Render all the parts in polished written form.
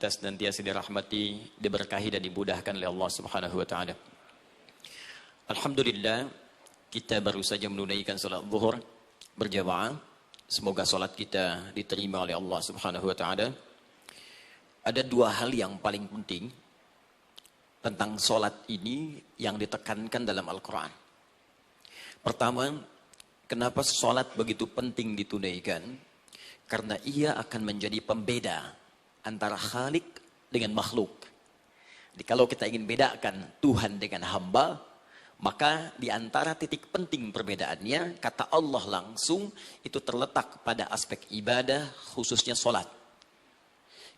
kita senantiasa dirahmati, diberkahi dan dimudahkan oleh Allah Subhanahu wa taala. Alhamdulillah, kita baru saja menunaikan salat zuhur berjamaah. Semoga salat kita diterima oleh Allah Subhanahu wa taala. Ada dua hal yang paling penting tentang salat ini yang ditekankan dalam Al-Qur'an. Pertama, kenapa salat begitu penting ditunaikan? Karena ia akan menjadi pembeda antara Khalik dengan makhluk. Jadi kalau kita ingin bedakan Tuhan dengan hamba, maka di antara titik penting perbedaannya, kata Allah langsung, itu terletak pada aspek ibadah, khususnya sholat.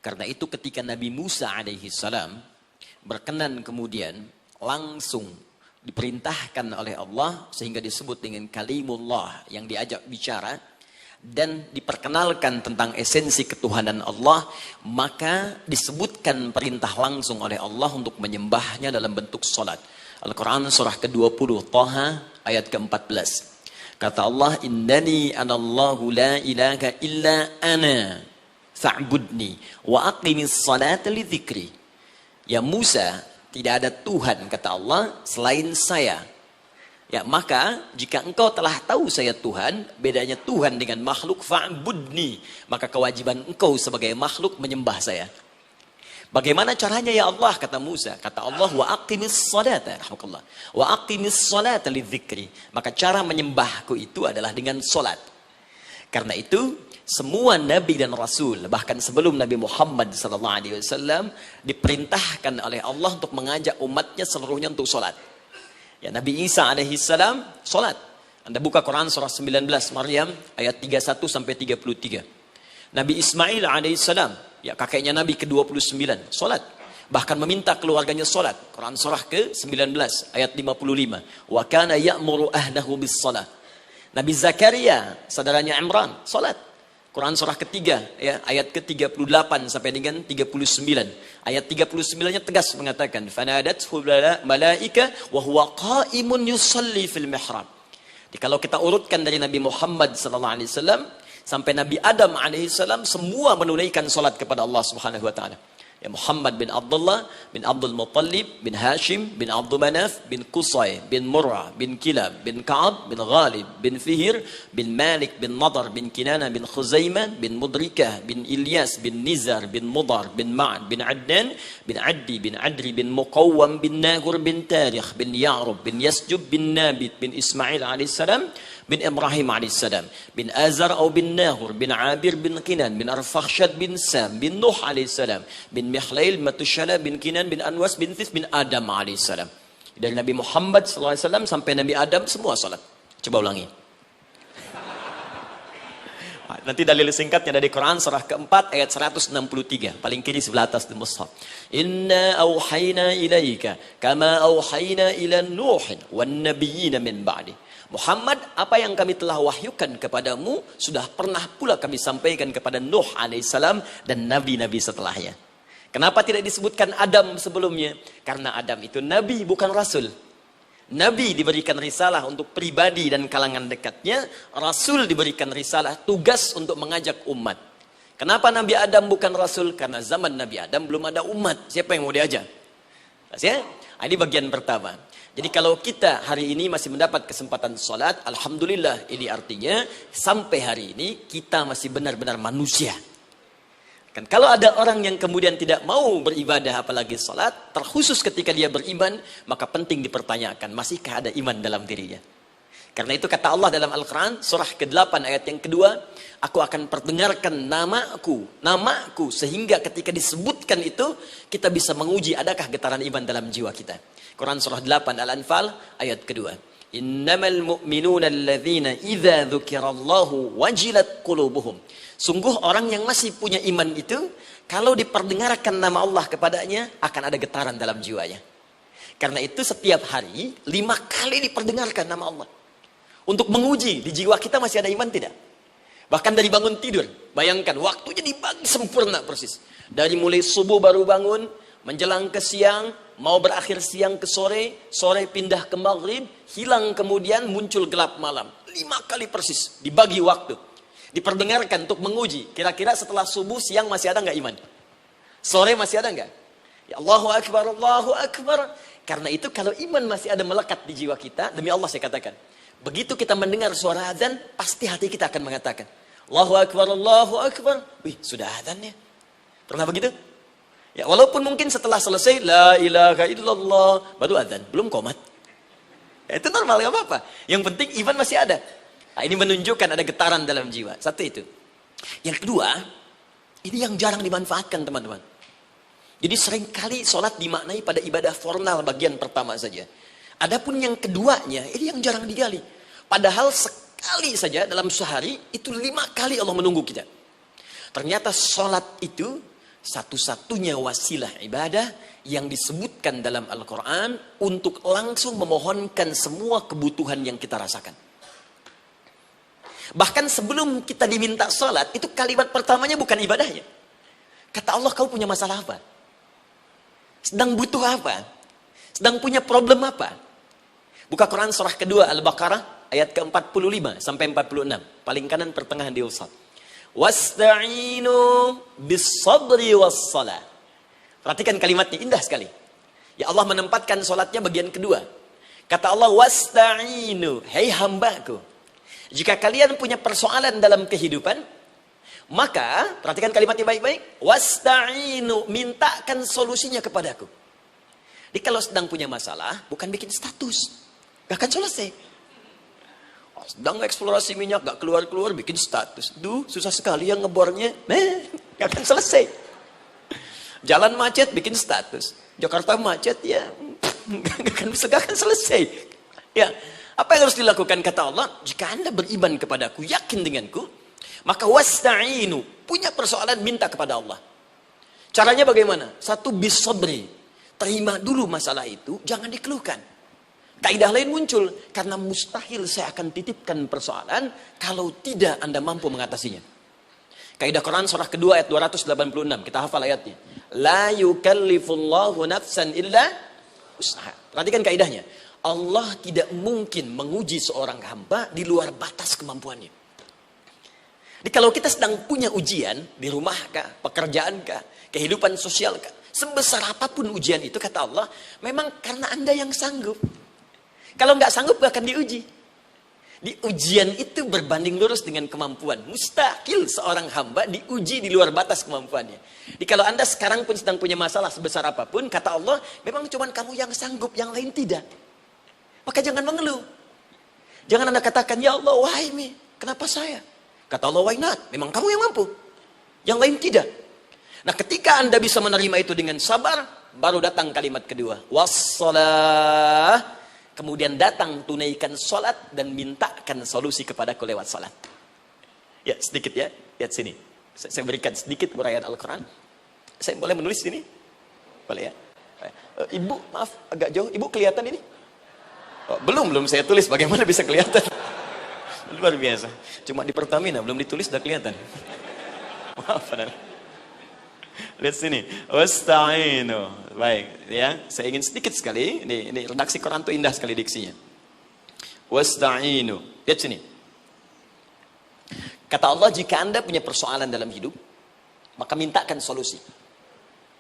Karena itu ketika Nabi Musa alaihi salam berkenan kemudian langsung diperintahkan oleh Allah, sehingga disebut dengan kalimullah yang diajak bicara, dan diperkenalkan tentang esensi ketuhanan Allah, maka disebutkan perintah langsung oleh Allah untuk menyembahnya dalam bentuk salat. Al-Quran surah ke-20 Taha ayat ke-14. Kata Allah, innani anallahu la ilaha illa ana fa'budni wa aqimis salata li dzikri. Ya Musa, tidak ada Tuhan kata Allah selain saya. Ya, maka jika engkau telah tahu saya Tuhan, bedanya Tuhan dengan makhluk, fa'budni, maka kewajiban engkau sebagai makhluk menyembah saya. Bagaimana caranya ya Allah, kata Musa? Kata Allah, wa aqimis salata, rahmatullah. Wa aqimis salata lidzikri. Maka cara menyembahku itu adalah dengan salat. Karena itu semua nabi dan rasul, bahkan sebelum Nabi Muhammad SAW, diperintahkan oleh Allah untuk mengajak umatnya seluruhnya untuk salat. Ya, Nabi Isa alaihissalam salat. Anda buka Quran surah 19 Maryam ayat 31 sampai 33. Nabi Ismail alaihissalam, ya kakeknya Nabi ke-29, salat. Bahkan meminta keluarganya salat. Quran surah ke-19 ayat 55. Wa kana ya'muru ahlahu bis salat. Nabi Zakaria, saudaranya Imran, salat. Quran surah ketiga, ya, ayat ke-38 sampai dengan 39. Ayat 39-nya tegas mengatakan, "Fanadathu malaika wa huwa qa'imun yusalli fil mihrab." Jadi kalau kita urutkan dari Nabi Muhammad SAW sampai Nabi Adam alaihissalam, semua menunaikan salat kepada Allah Subhanahu wa taala. Ya, Muhammad bin Abdullah bin Abdul Muttalib bin Hashim bin Abdul Manaf bin Qusay bin Murrah bin Kilab bin Ka'ab bin Ghalib bin Fihir bin Malik bin Nadar bin Kinana bin Khuzaimah bin Mudrikah bin Ilyas bin Nizar bin Mudar bin Ma'ad bin Adnan bin Addi bin Adri bin Muqawwam bin Nagur bin Tarikh bin Ya'rub bin Yasjub bin Nabit bin Ismail alaihissalam bin Ibrahim alaihissalam bin Azar atau bin Nahur bin Abir bin Kinan bin Arfakhshad bin Sam bin Nuh alaihissalam bin Mihlail Matushala bin Kinan bin Anwas bin This bin Adam alaihissalam. Dari Nabi Muhammad SAW sampai Nabi Adam semua salat. Coba ulangi. Nanti dalil singkatnya dari Quran surah keempat ayat 163, paling kiri sebelah atas di mushaf. Inna auhayna ilaika kama auhayna ila Nuhin wan nabiyyin min ba'di. Muhammad, apa yang kami telah wahyukan kepadamu sudah pernah pula kami sampaikan kepada Nuh alaihissalam dan nabi-nabi setelahnya. Kenapa tidak disebutkan Adam sebelumnya? Karena Adam itu nabi, bukan rasul. Nabi diberikan risalah untuk pribadi dan kalangan dekatnya. Rasul diberikan risalah, tugas untuk mengajak umat. Kenapa Nabi Adam bukan rasul? Karena zaman Nabi Adam belum ada umat. Siapa yang mau diajak? Ya? Ini bagian pertama. Jadi kalau kita hari ini masih mendapat kesempatan sholat, alhamdulillah, ini artinya sampai hari ini kita masih benar-benar manusia. Kan kalau ada orang yang kemudian tidak mau beribadah apalagi sholat, terkhusus ketika dia beriman, maka penting dipertanyakan, masihkah ada iman dalam dirinya? Karena itu kata Allah dalam Al-Quran, surah ke-8 ayat yang kedua, aku akan perdengarkan namaku, sehingga ketika disebutkan itu, kita bisa menguji adakah getaran iman dalam jiwa kita. Quran surah 8 Al-Anfal ayat kedua. Innamal mu'minuna alladzina idza dzukirallahu wajilat qulubuhum. Sungguh orang yang masih punya iman itu, kalau diperdengarkan nama Allah kepadanya, akan ada getaran dalam jiwanya. Karena itu setiap hari 5 kali diperdengarkan nama Allah. Untuk menguji di jiwa kita masih ada iman tidak? Bahkan dari bangun tidur, bayangkan waktunya dibagi sempurna persis. Dari mulai subuh baru bangun, menjelang ke siang, mau berakhir siang ke sore, sore pindah ke maghrib, hilang kemudian muncul gelap malam. 5 kali persis dibagi waktu. Diperdengarkan untuk menguji. Kira-kira setelah subuh siang masih ada nggak iman? Sore masih ada nggak? Ya Allahu Akbar, Allahu Akbar. Karena itu kalau iman masih ada melekat di jiwa kita, demi Allah saya katakan, begitu kita mendengar suara azan, pasti hati kita akan mengatakan, Allahu Akbar, Allahu Akbar. Wih, sudah azannya. Pernah begitu? Ya, walaupun mungkin setelah selesai, La ilaha illallah, baru azan, belum qomat. Ya, itu normal, gak apa-apa. Yang penting iman masih ada. Nah, ini menunjukkan ada getaran dalam jiwa. Satu itu. Yang kedua, ini yang jarang dimanfaatkan teman-teman. Jadi seringkali sholat dimaknai pada ibadah formal bagian pertama saja. Adapun yang keduanya, ini yang jarang digali. Padahal sekali saja dalam sehari, itu 5 kali Allah menunggu kita. Ternyata sholat itu satu-satunya wasilah ibadah yang disebutkan dalam Al-Quran untuk langsung memohonkan semua kebutuhan yang kita rasakan. Bahkan sebelum kita diminta sholat, itu kalimat pertamanya bukan ibadahnya. Kata Allah, kau punya masalah apa? Sedang butuh apa? Sedang punya problem apa? Buka Quran surah kedua Al-Baqarah ayat ke-45 sampai 46. Paling kanan pertengahan di usap. Wasta'inu bis-sabri was-salah. Perhatikan kalimatnya, indah sekali. Ya Allah menempatkan sholatnya bagian kedua. Kata Allah, wasta'inu, hei hambaku. Jika kalian punya persoalan dalam kehidupan, maka, perhatikan kalimatnya baik-baik. Wasta'inu, mintakan solusinya kepadaku. Jadi kalau sedang punya masalah, bukan bikin status. Gak akan selesai. Sedang eksplorasi minyak, gak keluar-keluar, bikin status. Duh, susah sekali yang ngebornya. Gak akan selesai. Jalan macet, bikin status. Jakarta macet, ya. Gak akan selesai. Ya, apa yang harus dilakukan? Kata Allah, jika Anda beriman kepadaku, yakin denganku, maka wasta'inu, punya persoalan, minta kepada Allah. Caranya bagaimana? Satu, bis-sabri. Terima dulu masalah itu, jangan dikeluhkan. Kaidah lain muncul, karena mustahil saya akan titipkan persoalan kalau tidak Anda mampu mengatasinya. Kaidah Quran surah kedua ayat 286, kita hafal ayatnya. La yukallifullahu nafsan illa usaha. Perhatikan kaidahnya. Allah tidak mungkin menguji seorang hamba di luar batas kemampuannya. Jadi kalau kita sedang punya ujian, di rumah kah, pekerjaan kah, kehidupan sosial kah, sebesar apapun ujian itu, kata Allah, memang karena Anda yang sanggup. Kalau nggak sanggup, akan diuji. Di ujian itu berbanding lurus dengan kemampuan. Mustahil seorang hamba diuji di luar batas kemampuannya. Jadi kalau Anda sekarang pun sedang punya masalah sebesar apapun, kata Allah, memang cuma kamu yang sanggup, yang lain tidak. Maka jangan mengeluh. Jangan Anda katakan, ya Allah, why me? Kenapa saya? Kata Allah, why not? Memang kamu yang mampu. Yang lain tidak. Nah, ketika Anda bisa menerima itu dengan sabar, baru datang kalimat kedua. Wassalah. Kemudian datang tunaikan sholat dan mintakan solusi kepadaku lewat sholat. Ya, sedikit ya. Lihat sini. Saya berikan sedikit uraian Al-Quran. Saya boleh menulis sini? Boleh ya? Ibu, maaf, agak jauh. Ibu kelihatan ini? Oh, belum saya tulis. Bagaimana bisa kelihatan? Luar biasa. Cuma di Pertamina belum ditulis udah kelihatan. Maaf, lihat sini. Wasta'inu. Baik, ya. Saya ingin sedikit sekali. Ini redaksi Quran itu indah sekali diksinya. Wasta'inu. Lihat sini. Kata Allah, jika Anda punya persoalan dalam hidup, maka mintakan solusi.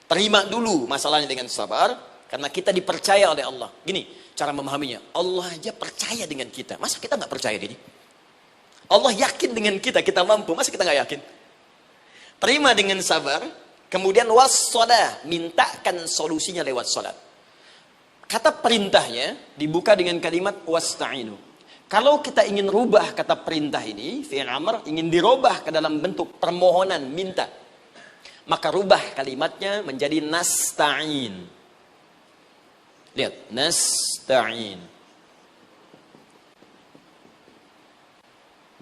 Terima dulu masalahnya dengan sabar, karena kita dipercaya oleh Allah. Gini, cara memahaminya. Allah aja percaya dengan kita. Masa kita nggak percaya diri? Allah yakin dengan kita mampu. Masa kita nggak yakin? Terima dengan sabar. Kemudian wassalah, mintakan solusinya lewat salat. Kata perintahnya dibuka dengan kalimat wasta'inu. Kalau kita ingin rubah kata perintah ini, fi'il amr, ingin dirubah ke dalam bentuk permohonan, minta, maka rubah kalimatnya menjadi nasta'in. Lihat, nasta'in.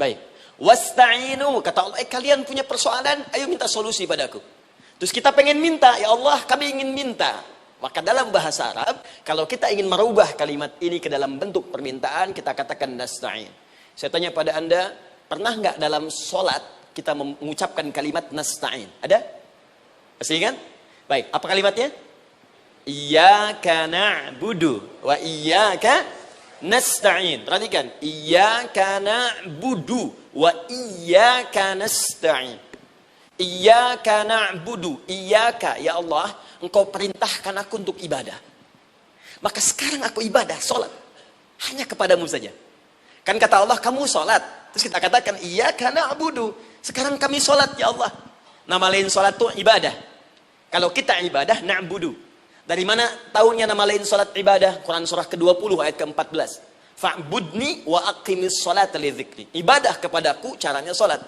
Baik. Wasta'inu, kata Allah, kalian punya persoalan, ayo minta solusi padaku. Terus kita pengen minta, ya Allah, kami ingin minta. Maka dalam bahasa Arab, kalau kita ingin merubah kalimat ini ke dalam bentuk permintaan, kita katakan nasta'in. Saya tanya pada Anda, pernah nggak dalam sholat kita mengucapkan kalimat nasta'in? Ada? Masih ingat? Baik, apa kalimatnya? Iyyaka na'budu wa iyyaka nasta'in. Perhatikan, iyyaka na'budu wa iyyaka nasta'in. Iyyaka na'budu, iyyaka ya Allah, engkau perintahkan aku untuk ibadah. Maka sekarang aku ibadah, sholat. Hanya kepadamu saja. Kan kata Allah, kamu sholat. Terus kita katakan, iyyaka na'budu. Sekarang kami sholat ya Allah. Nama lain sholat itu ibadah. Kalau kita ibadah, na'budu. Dari mana tahunya nama lain sholat ibadah? Quran surah ke-20 ayat ke-14. Fa'budni wa aqimis sholata li dzikri. Ibadah kepadaku caranya sholat.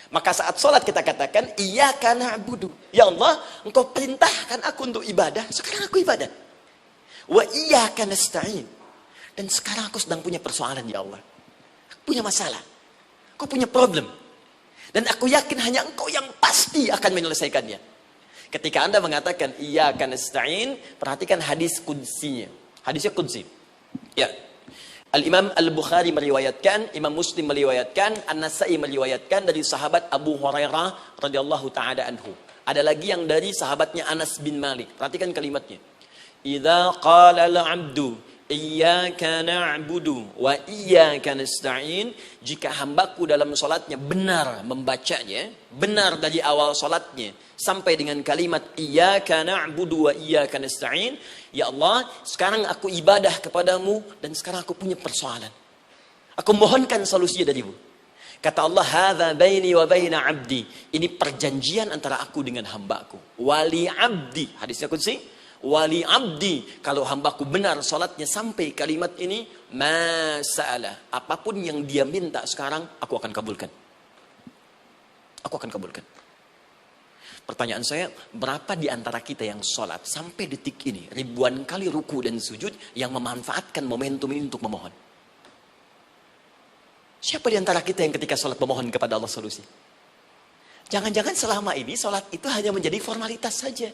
Maka saat sholat kita katakan, iyyaka na'budu. Ya Allah, engkau perintahkan aku untuk ibadah. Sekarang aku ibadah. Wa iyyaka nasta'in. Dan sekarang aku sedang punya persoalan ya Allah. Aku punya masalah. Aku punya problem. Dan aku yakin hanya engkau yang pasti akan menyelesaikannya. Ketika Anda mengatakan, iyyaka nasta'in, perhatikan hadis qudsinya. Hadisnya qudsi. Ya. Al-Imam Al-Bukhari meriwayatkan, Imam Muslim meriwayatkan, An-Nasai meriwayatkan dari sahabat Abu Hurairah radhiyallahu taala anhu. Ada lagi yang dari sahabatnya Anas bin Malik. Perhatikan kalimatnya. Idza qala al-'abdu iyyaka na'budu wa iyyaka nasta'in, jika hambaku dalam salatnya benar membacanya, benar dari awal salatnya sampai dengan kalimat iyyaka na'budu wa iyyaka nasta'in, ya Allah, sekarang aku ibadah kepadamu dan sekarang aku punya persoalan. Aku mohonkan solusi darimu. Kata Allah, hadza baini wa baina 'abdi. Ini perjanjian antara aku dengan hambaku. Wali 'abdi. Hadisnya qudsi. Wali 'abdi, kalau hambaku benar salatnya sampai kalimat ini, ma sa'ala. Apapun yang dia minta sekarang, aku akan kabulkan. Aku akan kabulkan. Pertanyaan saya, berapa di antara kita yang sholat sampai detik ini, ribuan kali ruku dan sujud, yang memanfaatkan momentum ini untuk memohon? Siapa di antara kita yang ketika sholat memohon kepada Allah solusi? Jangan-jangan selama ini sholat itu hanya menjadi formalitas saja.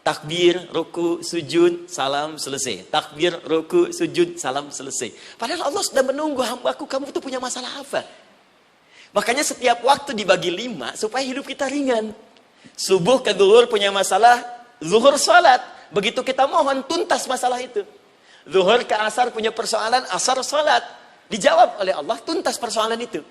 Takbir, ruku, sujud, salam, selesai. Takbir, ruku, sujud, salam, selesai. Padahal Allah sudah menunggu hambaku, kamu itu punya masalah apa? Makanya setiap waktu dibagi 5 supaya hidup kita ringan. Subuh ke zuhur punya masalah, zuhur salat. Begitu kita mohon, tuntas masalah itu. Zuhur ke asar punya persoalan, asar salat. Dijawab oleh Allah, tuntas persoalan itu.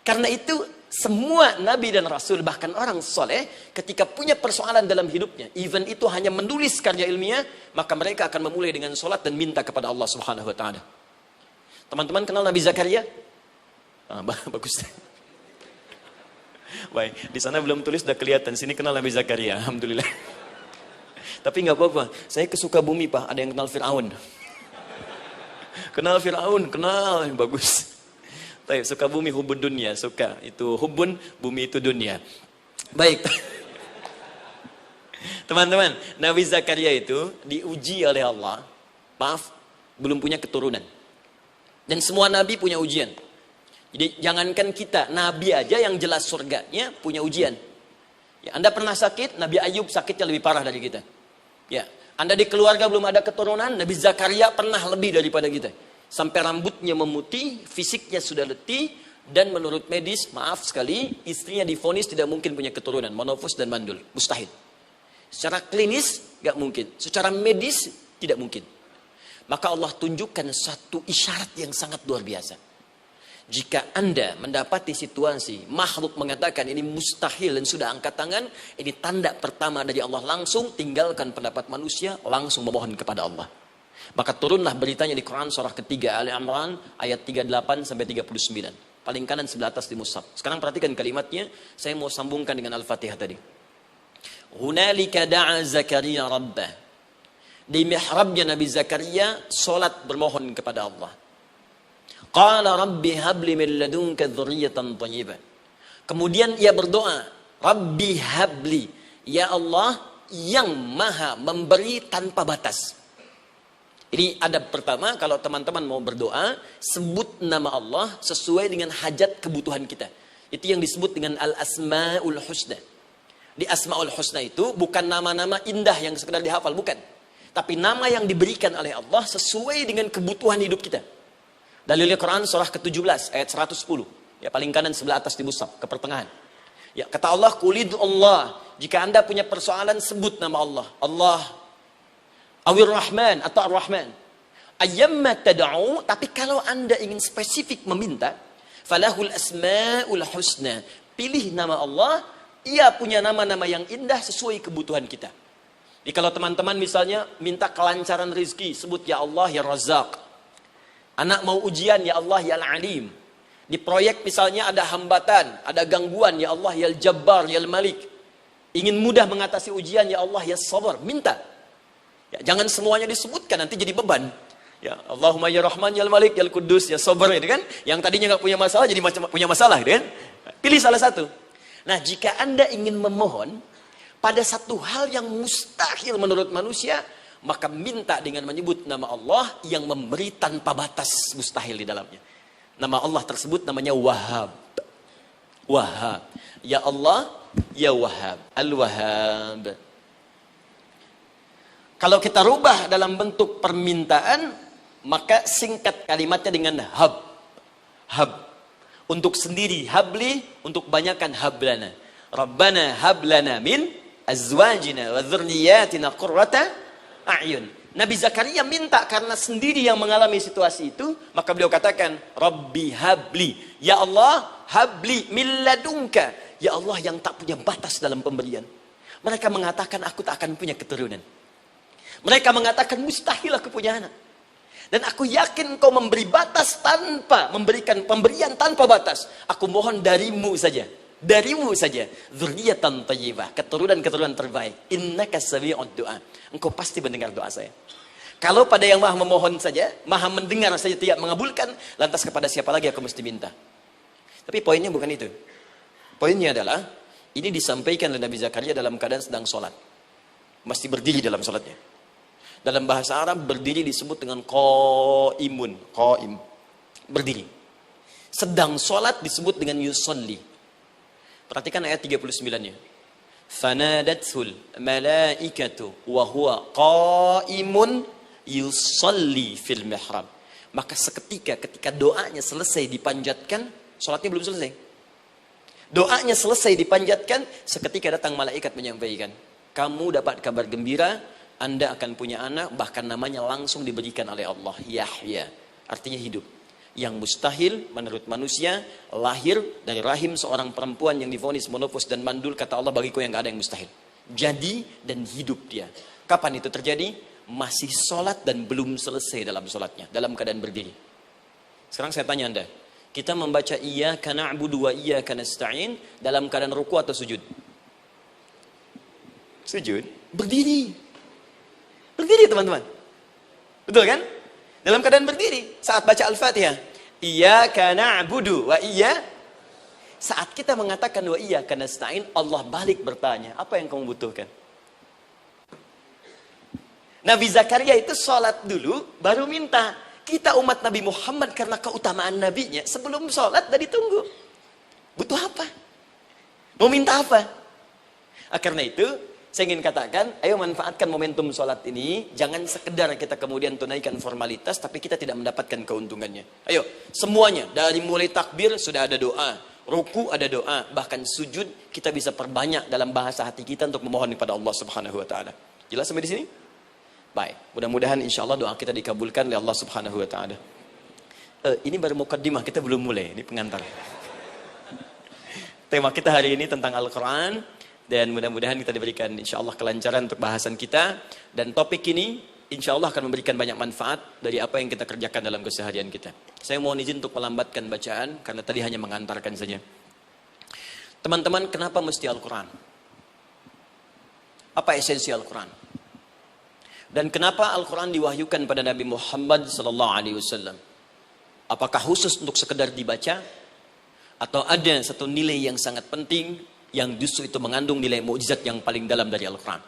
Karena itu semua nabi dan rasul, bahkan orang soleh, ketika punya persoalan dalam hidupnya, even itu hanya menulis karya ilmiah, maka mereka akan memulai dengan sholat dan minta kepada Allah Subhanahu Wa Taala. Teman-teman kenal Nabi Zakaria? Bagus. Baik, di sana belum tulis, sudah kelihatan. Sini kenal Nabi Zakaria, alhamdulillah. Tapi nggak apa-apa. Saya ke Sukabumi, Pak. Ada yang kenal Fir'aun? Kenal Fir'aun, kenal, bagus. Baik, Sukabumi hubun dunia, suka. Itu hubun, bumi itu dunia. Baik. Teman-teman, Nabi Zakaria itu diuji oleh Allah. Maaf, belum punya keturunan. Dan semua nabi punya ujian. Jadi jangankan kita, nabi aja yang jelas surganya punya ujian. Ya, Anda pernah sakit, Nabi Ayub sakitnya lebih parah dari kita. Ya, Anda di keluarga belum ada keturunan, Nabi Zakaria pernah lebih daripada kita. Sampai rambutnya memutih, fisiknya sudah letih, dan menurut medis, maaf sekali, istrinya divonis tidak mungkin punya keturunan, monofus dan mandul, mustahil. Secara klinis, gak mungkin. Secara medis, tidak mungkin. Maka Allah tunjukkan satu isyarat yang sangat luar biasa. Jika Anda mendapati situasi, makhluk mengatakan ini mustahil dan sudah angkat tangan, ini tanda pertama dari Allah, langsung tinggalkan pendapat manusia, langsung memohon kepada Allah. Maka turunlah beritanya di Quran surah ketiga Ali Imran ayat 38 sampai 39. Paling kanan sebelah atas di mushaf. Sekarang perhatikan kalimatnya, saya mau sambungkan dengan Al-Fatihah tadi. Hunalika da'a Zakaria rabbah. Di mihrabnya Nabi Zakaria salat bermohon kepada Allah. Qala rabbi habli min ladunka dzurriyyatan thayyibah. Kemudian ia berdoa, Rabbi habli, ya Allah yang maha memberi tanpa batas. Ini adab pertama, kalau teman-teman mau berdoa, sebut nama Allah sesuai dengan hajat kebutuhan kita. Itu yang disebut dengan Al-Asma'ul Husna. Di Asma'ul Husna itu bukan nama-nama indah yang sekedar dihafal, bukan. Tapi nama yang diberikan oleh Allah sesuai dengan kebutuhan hidup kita. Dalilnya Quran surah ke-17 ayat 110. Ya, paling kanan sebelah atas di mushaf, ke pertengahan. Ya, kata Allah, Qulid Allah. Jika Anda punya persoalan, sebut nama Allah. Allah Awir Rahman atau Ar-Rahman. Ayyamma tad'u, tapi kalau Anda ingin spesifik meminta, falahul asmaul husna. Pilih nama Allah Ia punya nama-nama yang indah sesuai kebutuhan kita. Jadi kalau teman-teman misalnya minta kelancaran rezeki, sebut ya Allah ya Razzaq. Anak mau ujian, ya Allah ya Al-Alim. Di proyek misalnya ada hambatan, ada gangguan, ya Allah ya Al-Jabbar ya Al-Malik. Ingin mudah mengatasi ujian, ya Allah ya Sabar. Minta. Ya, jangan semuanya disebutkan, nanti jadi beban. Ya, Allahumma ya Rahman ya Al-Malik ya Al-Quddus ya Sabar, gitu kan? Yang tadinya nggak punya masalah jadi punya masalah, gitu kan? Pilih salah satu. Nah, jika Anda ingin memohon pada satu hal yang mustahil menurut manusia, maka minta dengan menyebut nama Allah yang memberi tanpa batas mustahil di dalamnya. Nama Allah tersebut namanya Wahhab. Wahhab. Ya Allah, ya Wahhab. Al-Wahhab. Kalau kita rubah dalam bentuk permintaan, maka singkat kalimatnya dengan hab. Hab. Untuk sendiri habli, untuk banyakkan hablana. Rabbana hablana min azwajina wa dzurriyyatina qurrata a'yun. Nabi Zakaria minta karena sendiri yang mengalami situasi itu, maka beliau katakan, Rabbi habli. Ya Allah, habli min ladunka. Ya Allah yang tak punya batas dalam pemberian. Mereka mengatakan aku tak akan punya keturunan. Mereka mengatakan mustahil aku punya anak. Dan aku yakin kau memberi batas tanpa memberikan pemberian tanpa batas. Aku mohon darimu saja. Darimu saja. Dzurriyyatan thayyibah, keturunan-keturunan terbaik. Innaka sami'ud du'a. Engkau pasti mendengar doa saya. Kalau pada yang maha memohon saja, maha mendengar saja tidak mengabulkan, lantas kepada siapa lagi aku mesti minta? Tapi poinnya bukan itu. Poinnya adalah ini disampaikan oleh Nabi Zakaria dalam keadaan sedang sholat. Mesti berdiri dalam sholatnya. Dalam bahasa Arab berdiri disebut dengan qaimun, qaim. Berdiri. Sedang sholat disebut dengan yusolli. Perhatikan ayat 39-nya. Fanadathul malaikatu wa huwa qaimun yusolli fil mihrab. Maka seketika ketika doanya selesai dipanjatkan, sholatnya belum selesai. Doanya selesai dipanjatkan, seketika datang malaikat menyampaikan, kamu dapat kabar gembira, Anda akan punya anak, bahkan namanya langsung diberikan oleh Allah, Yahya. Artinya hidup. Yang mustahil menurut manusia, lahir dari rahim seorang perempuan yang divonis monopos dan mandul, kata Allah, bagiku yang gak ada yang mustahil. Jadi dan hidup dia. Kapan itu terjadi? Masih sholat dan belum selesai dalam sholatnya, dalam keadaan berdiri. Sekarang saya tanya Anda, kita membaca iyyaka na'budu wa iyyaka nasta'in dalam keadaan ruku atau sujud? Sujud. Berdiri. Berdiri teman-teman. Betul kan? Dalam keadaan berdiri saat baca Al-Fatihah. Iyyaka na'budu wa saat kita mengatakan wa iyyaka nasta'in, Allah balik bertanya, apa yang kamu butuhkan? Nabi Zakaria itu sholat dulu baru minta. Kita umat Nabi Muhammad karena keutamaan nabinya, sebelum sholat dah ditunggu. Butuh apa? Mau minta apa? Karena itu saya ingin katakan, ayo manfaatkan momentum sholat ini. Jangan sekedar kita kemudian tunaikan formalitas, tapi kita tidak mendapatkan keuntungannya. Ayo, semuanya. Dari mulai takbir sudah ada doa. Ruku ada doa. Bahkan sujud kita bisa perbanyak dalam bahasa hati kita untuk memohon kepada Allah Subhanahu Wa Taala. Jelas sampai di sini? Baik. Mudah-mudahan insya Allah doa kita dikabulkan oleh Allah Subhanahu Wa Taala. Ini baru mukaddimah, kita belum mulai. Ini pengantar. Tema kita hari ini tentang Al-Quran. Dan mudah-mudahan kita diberikan insya Allah kelancaran untuk bahasan kita. Dan topik ini insya Allah akan memberikan banyak manfaat dari apa yang kita kerjakan dalam keseharian kita. Saya mohon izin untuk melambatkan bacaan, karena tadi hanya mengantarkan saja. Teman-teman, kenapa mesti Al-Quran? Apa esensi Al-Quran? Dan kenapa Al-Quran diwahyukan pada Nabi Muhammad SAW? Apakah khusus untuk sekedar dibaca? Atau ada satu nilai yang sangat penting, yang justru itu mengandung nilai mukjizat yang paling dalam dari Al-Quran.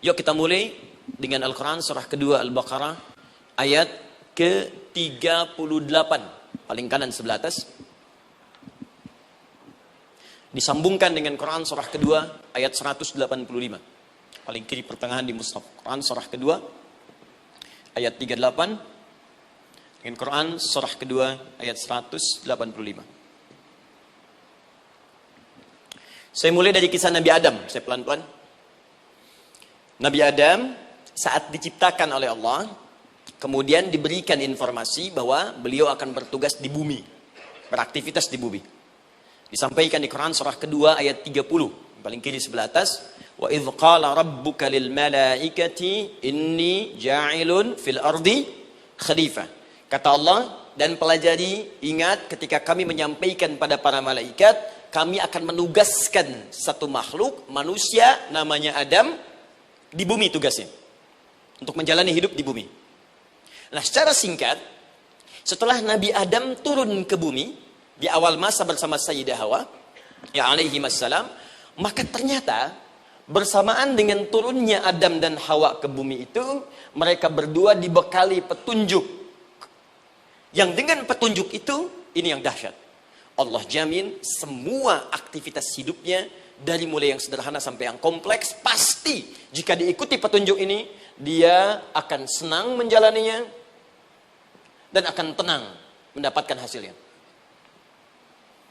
Yuk kita mulai dengan Al-Quran surah kedua Al-Baqarah ayat ke-38, paling kanan sebelah atas. Disambungkan dengan Quran surah kedua ayat 185, paling kiri pertengahan di mushaf. Quran surah kedua ayat 38 dengan Quran surah kedua ayat 185. Saya mulai dari kisah Nabi Adam. Saya pelan-pelan. Nabi Adam saat diciptakan oleh Allah, kemudian diberikan informasi bahwa beliau akan bertugas di bumi, beraktivitas di bumi. Disampaikan di Quran surah kedua ayat 30, paling kiri sebelah atas. Wa idh qala rabbuka lil malaikati inni ja'ilun fil ardi khalifah. Kata Allah, dan pelajari, ingat ketika kami menyampaikan pada para malaikat, kami akan menugaskan satu makhluk, manusia namanya Adam, di bumi tugasnya. Untuk menjalani hidup di bumi. Nah, secara singkat, setelah Nabi Adam turun ke bumi, di awal masa bersama Sayyidah Hawa, ya alaihi wassalam, maka ternyata bersamaan dengan turunnya Adam dan Hawa ke bumi itu, mereka berdua dibekali petunjuk. Yang dengan petunjuk itu, ini yang dahsyat. Allah jamin semua aktivitas hidupnya, dari mulai yang sederhana sampai yang kompleks, pasti jika diikuti petunjuk ini, dia akan senang menjalaninya, dan akan tenang mendapatkan hasilnya.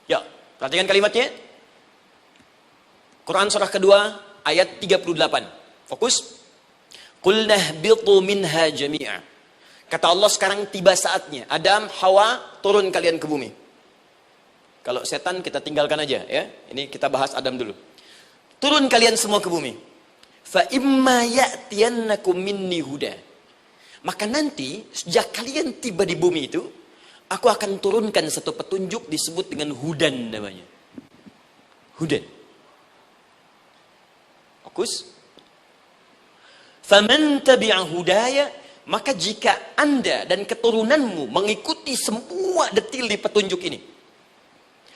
Ya, perhatikan kalimatnya. Quran surah kedua, ayat 38. Fokus. Qul nahbitu minha jami'a. Kata Allah, sekarang tiba saatnya. Adam, Hawa, turun kalian ke bumi. Kalau setan kita tinggalkan aja ya. Ini kita bahas Adam dulu. Turun kalian semua ke bumi. Fa imma ya'tiyannakum minni huda. Maka nanti sejak kalian tiba di bumi itu, aku akan turunkan satu petunjuk disebut dengan hudan namanya. Hudan. Fokus. Faman tabi'a hudaya, maka jika Anda dan keturunanmu mengikuti semua detil di petunjuk ini,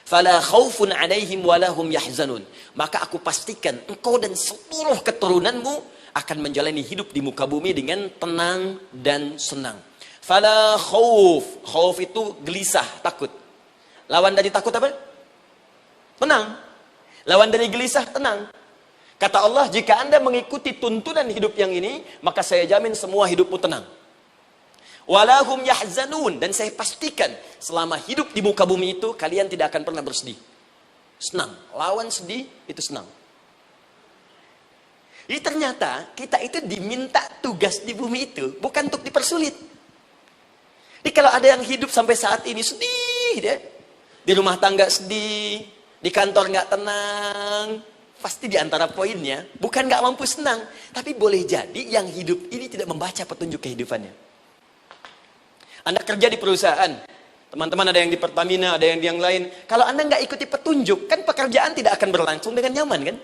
fala khaufun 'alaihim wa lahum yahzanun, maka aku pastikan engkau dan seluruh keturunanmu akan menjalani hidup di muka bumi dengan tenang dan senang. Fala khauf, khauf itu gelisah, takut. Lawan dari takut apa? Tenang. Lawan dari gelisah, tenang. Kata Allah, jika Anda mengikuti tuntunan hidup yang ini, maka saya jamin semua hidupmu tenang. Walahum yahzanun, dan saya pastikan selama hidup di muka bumi itu, kalian tidak akan pernah bersedih. Senang. Lawan sedih, itu senang. Jadi ternyata, kita itu diminta tugas di bumi itu, bukan untuk dipersulit. Jadi kalau ada yang hidup sampai saat ini sedih, dia, di rumah tangga sedih, di kantor nggak tenang, pasti di antara poinnya, bukan nggak mampu senang, tapi boleh jadi yang hidup ini tidak membaca petunjuk kehidupannya. Anda kerja di perusahaan, teman-teman ada yang di Pertamina, ada yang di yang lain. Kalau Anda nggak ikuti petunjuk, kan pekerjaan tidak akan berlangsung dengan nyaman, kan?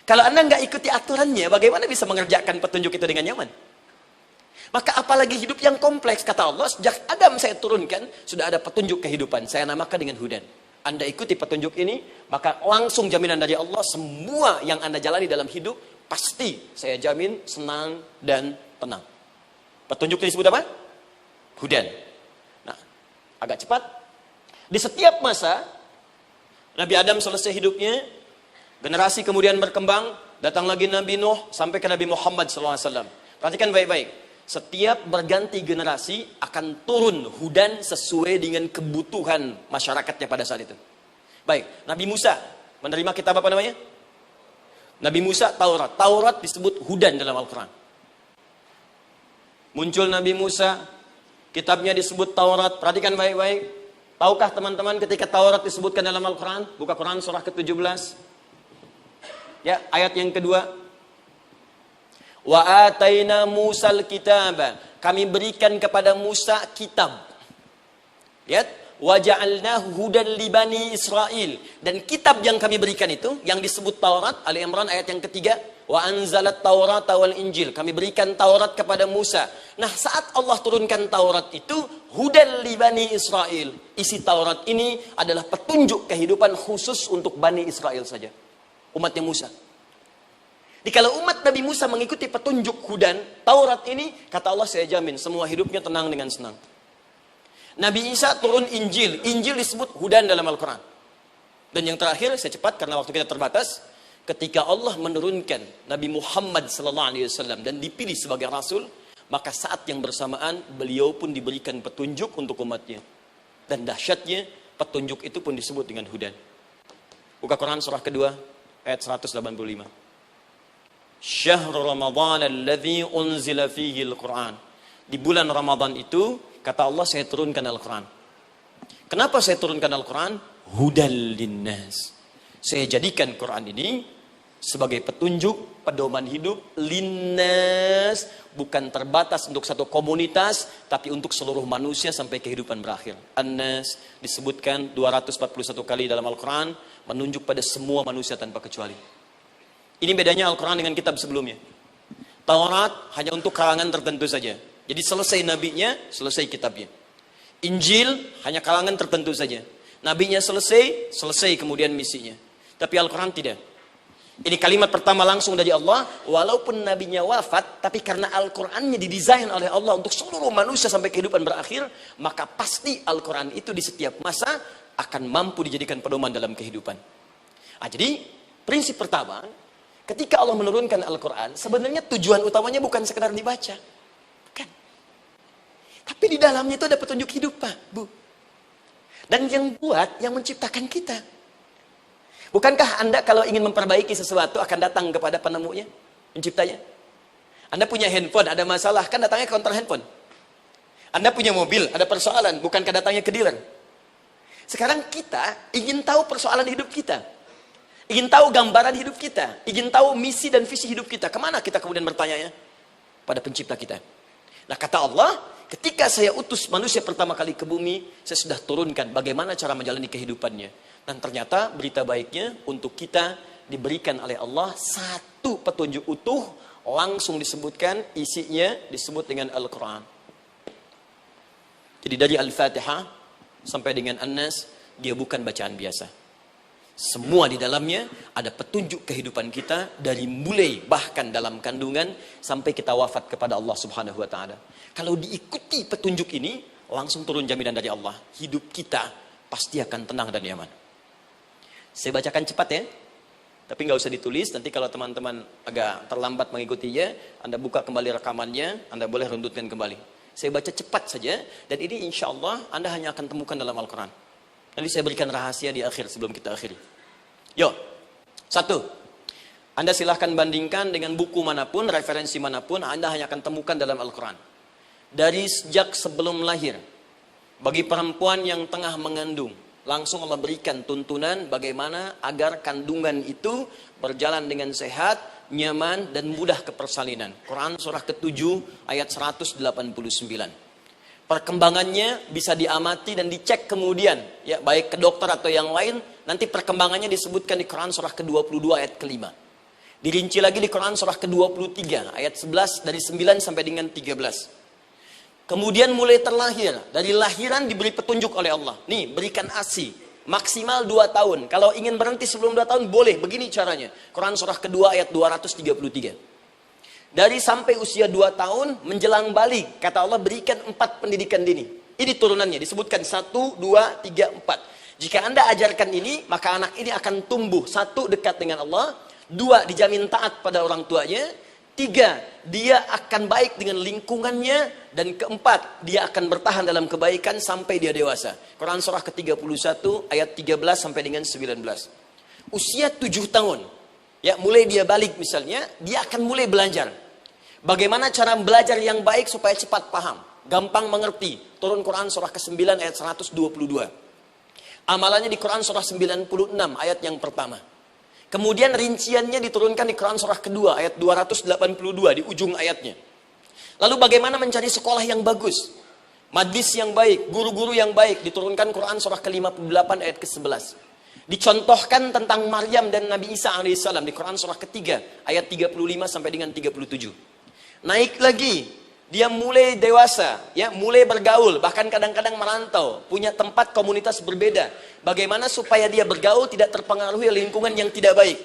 Kalau Anda nggak ikuti aturannya, bagaimana bisa mengerjakan petunjuk itu dengan nyaman? Maka apalagi hidup yang kompleks, kata Allah, sejak Adam saya turunkan, sudah ada petunjuk kehidupan, saya namakan dengan hudan. Anda ikuti petunjuk ini, maka langsung jaminan dari Allah, semua yang Anda jalani dalam hidup, pasti saya jamin senang dan tenang. Petunjuk ini disebut apa? Hudan. Nah, agak cepat. Di setiap masa, Nabi Adam selesai hidupnya, generasi kemudian berkembang, datang lagi Nabi Nuh, sampai ke Nabi Muhammad SAW. Perhatikan baik-baik. Setiap berganti generasi akan turun hudan sesuai dengan kebutuhan masyarakatnya pada saat itu. Baik, Nabi Musa menerima kitab apa namanya? Nabi Musa Taurat. Taurat disebut hudan dalam Al-Quran. Muncul Nabi Musa, kitabnya disebut Taurat. Perhatikan baik-baik. Tahukah teman-teman ketika Taurat disebutkan dalam Al-Quran? Buka Quran surah ke-17. Ya, ayat yang kedua. Wa ataina Musal kitaba, kami berikan kepada Musa kitab. Lihat, wa ja'alnahu hudan li bani Israil, dan kitab yang kami berikan itu yang disebut Taurat, Ali Imran ayat yang ketiga, wa anzalat Taurata wal Injil, kami berikan Taurat kepada Musa. Nah, saat Allah turunkan Taurat itu hudan li bani Israil, isi Taurat ini adalah petunjuk kehidupan khusus untuk Bani Israel saja, umatnya Musa. Jadi kalau umat Nabi Musa mengikuti petunjuk hudan, Taurat ini, kata Allah, saya jamin semua hidupnya tenang dengan senang. Nabi Isa turun Injil. Injil disebut hudan dalam Al-Quran. Dan yang terakhir, saya cepat karena waktu kita terbatas, ketika Allah menurunkan Nabi Muhammad SAW dan dipilih sebagai Rasul, maka saat yang bersamaan, beliau pun diberikan petunjuk untuk umatnya. Dan dahsyatnya, petunjuk itu pun disebut dengan hudan. Buka Quran surah kedua, ayat 185. Syahrul Ramadan alladzi unzila fihi al-Quran. Di bulan Ramadan itu, kata Allah, saya turunkan Al-Quran. Kenapa saya turunkan Al-Quran? Hudal linnas. Saya jadikan Quran ini sebagai petunjuk, pedoman hidup linnas, bukan terbatas untuk satu komunitas, tapi untuk seluruh manusia sampai kehidupan berakhir. An-nas disebutkan 241 kali dalam Al-Quran, menunjuk pada semua manusia tanpa kecuali. Ini bedanya Al-Quran dengan kitab sebelumnya. Taurat hanya untuk kalangan tertentu saja. Jadi selesai nabinya, selesai kitabnya. Injil hanya kalangan tertentu saja. Nabinya selesai, selesai kemudian misinya. Tapi Al-Quran tidak. Ini kalimat pertama langsung dari Allah. Walaupun nabinya wafat, tapi karena Al-Qurannya didesain oleh Allah untuk seluruh manusia sampai kehidupan berakhir, maka pasti Al-Quran itu di setiap masa akan mampu dijadikan pedoman dalam kehidupan. Jadi prinsip pertama, ketika Allah menurunkan Al-Quran, sebenarnya tujuan utamanya bukan sekedar dibaca. Bukan. Tapi di dalamnya itu ada petunjuk hidup, Pak, Bu. Dan yang buat, yang menciptakan kita. Bukankah Anda kalau ingin memperbaiki sesuatu akan datang kepada penemunya, penciptanya? Anda punya handphone, ada masalah, kan datangnya ke counter handphone. Anda punya mobil, ada persoalan, bukankah datangnya ke dealer? Sekarang kita ingin tahu persoalan hidup kita. Ingin tahu gambaran hidup kita. Ingin tahu misi dan visi hidup kita. Kemana kita kemudian bertanya? Pada pencipta kita. Nah, kata Allah, ketika saya utus manusia pertama kali ke bumi, saya sudah turunkan bagaimana cara menjalani kehidupannya. Dan ternyata berita baiknya untuk kita diberikan oleh Allah satu petunjuk utuh, langsung disebutkan, isinya disebut dengan Al-Quran. Jadi dari Al-Fatihah sampai dengan An-Nas, dia bukan bacaan biasa. Semua di dalamnya ada petunjuk kehidupan kita dari mulai bahkan dalam kandungan sampai kita wafat kepada Allah Subhanahu wa taala. Kalau diikuti petunjuk ini, langsung turun jaminan dari Allah. Hidup kita pasti akan tenang dan nyaman. Saya bacakan cepat ya. Tapi nggak usah ditulis, nanti kalau teman-teman agak terlambat mengikutinya, Anda buka kembali rekamannya, Anda boleh runtutkan kembali. Saya baca cepat saja, dan ini insya Allah Anda hanya akan temukan dalam Al-Quran. Nanti saya berikan rahasia di akhir sebelum kita akhiri. Yuk, 1. Anda silahkan bandingkan dengan buku manapun, referensi manapun, Anda hanya akan temukan dalam Al-Quran. Dari sejak sebelum lahir, bagi perempuan yang tengah mengandung, langsung Allah berikan tuntunan bagaimana agar kandungan itu berjalan dengan sehat, nyaman, dan mudah ke persalinan. Quran surah ke-7 ayat 189. Perkembangannya bisa diamati dan dicek kemudian, ya baik ke dokter atau yang lain. Nanti perkembangannya disebutkan di Quran surah ke-22 ayat ke-5. Dirinci lagi di Quran surah ke-23 ayat 11 dari 9 sampai dengan 13. Kemudian mulai terlahir, dari lahiran diberi petunjuk oleh Allah. Nih, berikan ASI, maksimal 2 tahun. Kalau ingin berhenti sebelum 2 tahun, boleh. Begini caranya. Quran surah kedua ayat 233. Dari sampai usia 2 tahun, menjelang balik, kata Allah berikan 4 pendidikan dini. Ini turunannya, disebutkan 1, 2, 3, 4. Jika Anda ajarkan ini, maka anak ini akan tumbuh. 1, dekat dengan Allah. 2, dijamin taat pada orang tuanya. 3, dia akan baik dengan lingkungannya. Dan 4, dia akan bertahan dalam kebaikan sampai dia dewasa. Quran surah ke-31 ayat 13 sampai dengan 19. Usia 7 tahun, ya mulai dia balik misalnya, dia akan mulai belajar. Bagaimana cara belajar yang baik supaya cepat paham, gampang mengerti. Turun Quran surah ke-9 ayat 122. Amalannya di Quran surah 96 ayat yang pertama. Kemudian rinciannya diturunkan di Quran surah kedua ayat 282 di ujung ayatnya. Lalu bagaimana mencari sekolah yang bagus, majlis yang baik, guru-guru yang baik, diturunkan Quran surah ke-58 ayat ke-11. Dicontohkan tentang Maryam dan Nabi Isa alaihissalam di Quran surah ketiga ayat 35 sampai dengan 37. Naik lagi, dia mulai dewasa, ya mulai bergaul, bahkan kadang-kadang merantau, punya tempat komunitas berbeda. Bagaimana supaya dia bergaul tidak terpengaruhi lingkungan yang tidak baik.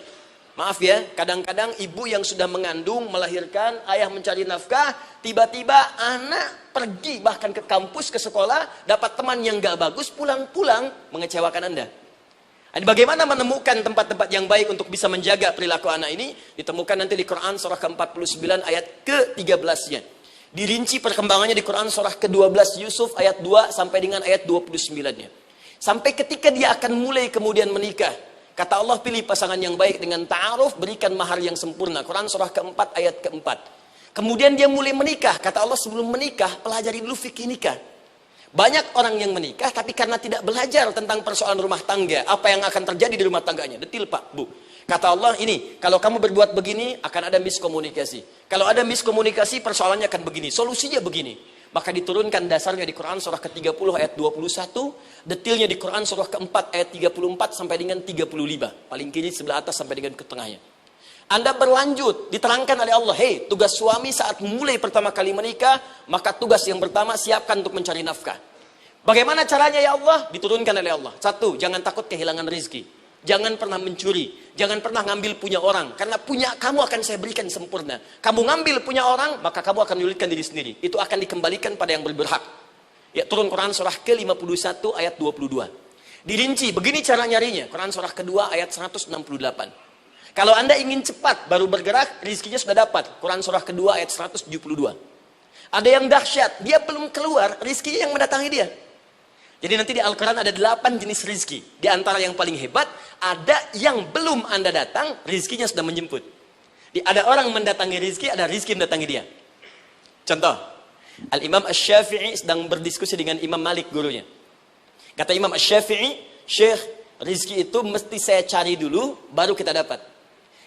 Maaf ya, kadang-kadang ibu yang sudah mengandung, melahirkan, ayah mencari nafkah, tiba-tiba anak pergi bahkan ke kampus, ke sekolah, dapat teman yang gak bagus, pulang-pulang mengecewakan Anda. Bagaimana menemukan tempat-tempat yang baik untuk bisa menjaga perilaku anak ini? Ditemukan nanti di Quran surah ke-49 ayat ke-13-nya. Dirinci perkembangannya di Quran surah ke-12 Yusuf ayat 2 sampai dengan ayat 29-nya. Sampai ketika dia akan mulai kemudian menikah. Kata Allah, pilih pasangan yang baik dengan ta'aruf, berikan mahar yang sempurna. Quran surah ke-4 ayat ke-4. Kemudian dia mulai menikah. Kata Allah, sebelum menikah, pelajari dulu fikih nikah. Banyak orang yang menikah tapi karena tidak belajar tentang persoalan rumah tangga, apa yang akan terjadi di rumah tangganya. Detil Pak, Bu. Kata Allah ini, kalau kamu berbuat begini akan ada miskomunikasi. Kalau ada miskomunikasi persoalannya akan begini, solusinya begini. Maka diturunkan dasarnya di Quran surah ke-30 ayat 21, detilnya di Quran surah ke-4 ayat 34 sampai dengan 35. Paling kiri sebelah atas sampai dengan ke tengahnya. Anda berlanjut, diterangkan oleh Allah, hei, tugas suami saat mulai pertama kali menikah, maka tugas yang pertama siapkan untuk mencari nafkah. Bagaimana caranya ya Allah? Diturunkan oleh Allah. Satu, jangan takut kehilangan rezeki. Jangan pernah mencuri, jangan pernah ngambil punya orang, karena punya kamu akan saya berikan sempurna. Kamu ngambil punya orang, maka kamu akan menyulitkan diri sendiri. Itu akan dikembalikan pada yang berhak. Ya, turun Quran surah ke-51 ayat 22. Dirinci, begini cara nyarinya. Quran surah kedua ayat 168. Kalau Anda ingin cepat baru bergerak, rizkinya sudah dapat. Quran surah kedua ayat 172. Ada yang dahsyat, dia belum keluar, rizkinya yang mendatangi dia. Jadi nanti di Al-Quran ada 8 jenis rizki. Di antara yang paling hebat, ada yang belum Anda datang, rizkinya sudah menjemput. Ada orang mendatangi rizki, ada rizki mendatangi dia. Contoh, Al-Imam Asy-Syafi'i sedang berdiskusi dengan Imam Malik gurunya. Kata Imam Asy-Syafi'i, Syekh, rizki itu mesti saya cari dulu, baru kita dapat.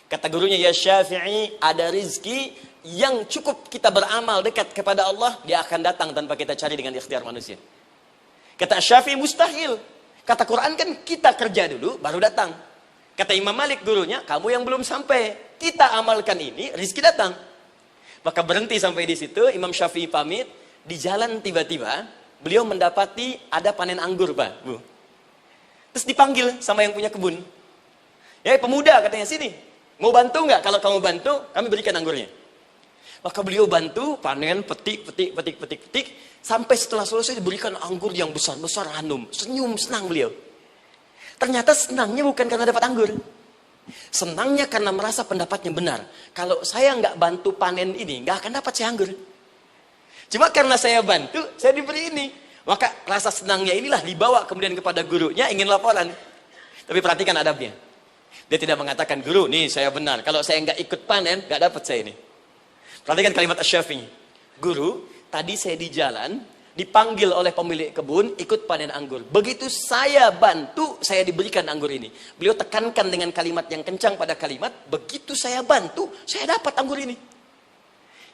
Kata gurunya, ya Syafi'i, ada rizki yang cukup kita beramal dekat kepada Allah, dia akan datang tanpa kita cari dengan ikhtiar manusia. Kata Syafi'i, mustahil. Kata Quran kan kita kerja dulu, baru datang. Kata Imam Malik gurunya, kamu yang belum sampai. Kita amalkan ini, rizki datang. Maka berhenti sampai di situ, Imam Syafi'i pamit. Di jalan tiba-tiba, beliau mendapati ada panen anggur, Pak, Bu. Terus dipanggil sama yang punya kebun. Ya, pemuda katanya, sini. Mau bantu nggak? Kalau kamu bantu, kami berikan anggurnya. Maka beliau bantu, panen, petik. Sampai setelah selesai diberikan anggur yang besar-besar, hanum. Senyum, senang beliau. Ternyata senangnya bukan karena dapat anggur. Senangnya karena merasa pendapatnya benar. Kalau saya nggak bantu panen ini, nggak akan dapat saya anggur. Cuma karena saya bantu, saya diberi ini. Maka rasa senangnya inilah dibawa kemudian kepada gurunya, ingin laporan. Tapi perhatikan adabnya. Dia tidak mengatakan, guru, nih saya benar. Kalau saya nggak ikut panen, nggak dapat saya ini. Perhatikan kalimat Asy-Syafi'i. Guru, tadi saya di jalan, dipanggil oleh pemilik kebun, ikut panen anggur. Begitu saya bantu, saya diberikan anggur ini. Beliau tekankan dengan kalimat yang kencang pada kalimat, begitu saya bantu, saya dapat anggur ini.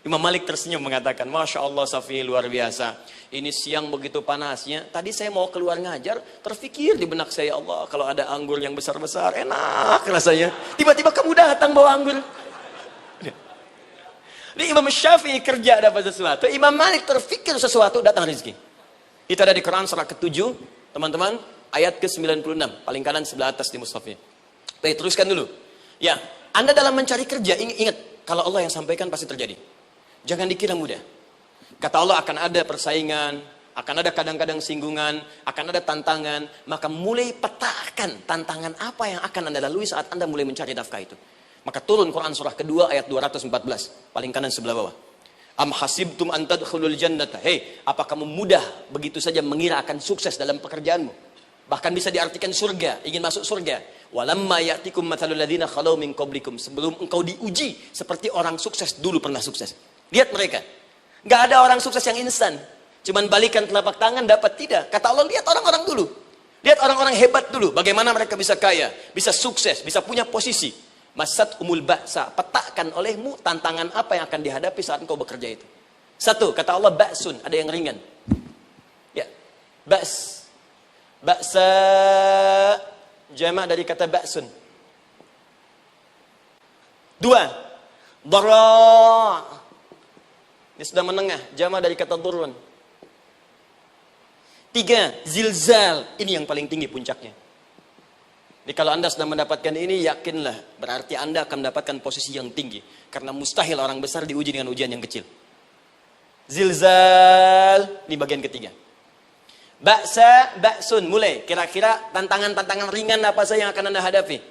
Imam Malik tersenyum mengatakan, Masya Allah Syafi'i luar biasa. Ini siang begitu panasnya. Tadi saya mau keluar ngajar, terfikir di benak saya, Allah kalau ada anggur yang besar-besar, enak rasanya. Tiba-tiba kamu datang bawa anggur. Ini Imam Syafi'i kerja dapat sesuatu, Imam Malik terfikir sesuatu, datang rezeki. Itu ada di Quran surah ke-7, teman-teman, ayat ke-96. Paling kanan sebelah atas di mushafnya. Baik, teruskan dulu. Ya, Anda dalam mencari kerja, ingat, kalau Allah yang sampaikan pasti terjadi. Jangan dikira mudah. Kata Allah akan ada persaingan, akan ada kadang-kadang singgungan, akan ada tantangan. Maka mulai petakan tantangan apa yang akan Anda lalui saat Anda mulai mencari nafkah itu. Maka turun Quran surah kedua ayat 214. Paling kanan sebelah bawah. Am hasibtum an tadkhulul jannata. Hei, apa kamu mudah begitu saja mengira akan sukses dalam pekerjaanmu? Bahkan bisa diartikan surga, ingin masuk surga. Walamma ya'tikum mathalul ladzina khalau min qablikum. Sebelum engkau diuji seperti orang sukses dulu pernah sukses. Lihat mereka. Gak ada orang sukses yang instan. Cuman balikan telapak tangan dapat, tidak. Kata Allah, lihat orang-orang dulu. Lihat orang-orang hebat dulu. Bagaimana mereka bisa kaya, bisa sukses, bisa punya posisi. Masat umul ba'sa. Petakan olehmu tantangan apa yang akan dihadapi saat engkau bekerja itu. Satu, kata Allah, ba'sun. Ada yang ringan. Ya, ba's. Ba'sa. Jama' dari kata ba'sun. Dua, dara'. Ini sudah menengah, jama dari kata durun. Tiga, zilzal. Ini yang paling tinggi puncaknya. Jadi kalau Anda sudah mendapatkan ini, yakinlah. Berarti Anda akan mendapatkan posisi yang tinggi. Karena mustahil orang besar diuji dengan ujian yang kecil. Zilzal. Ini bagian ketiga. Ba'sa, ba'sun. Mulai. Kira-kira tantangan-tantangan ringan apa saja yang akan Anda hadapi.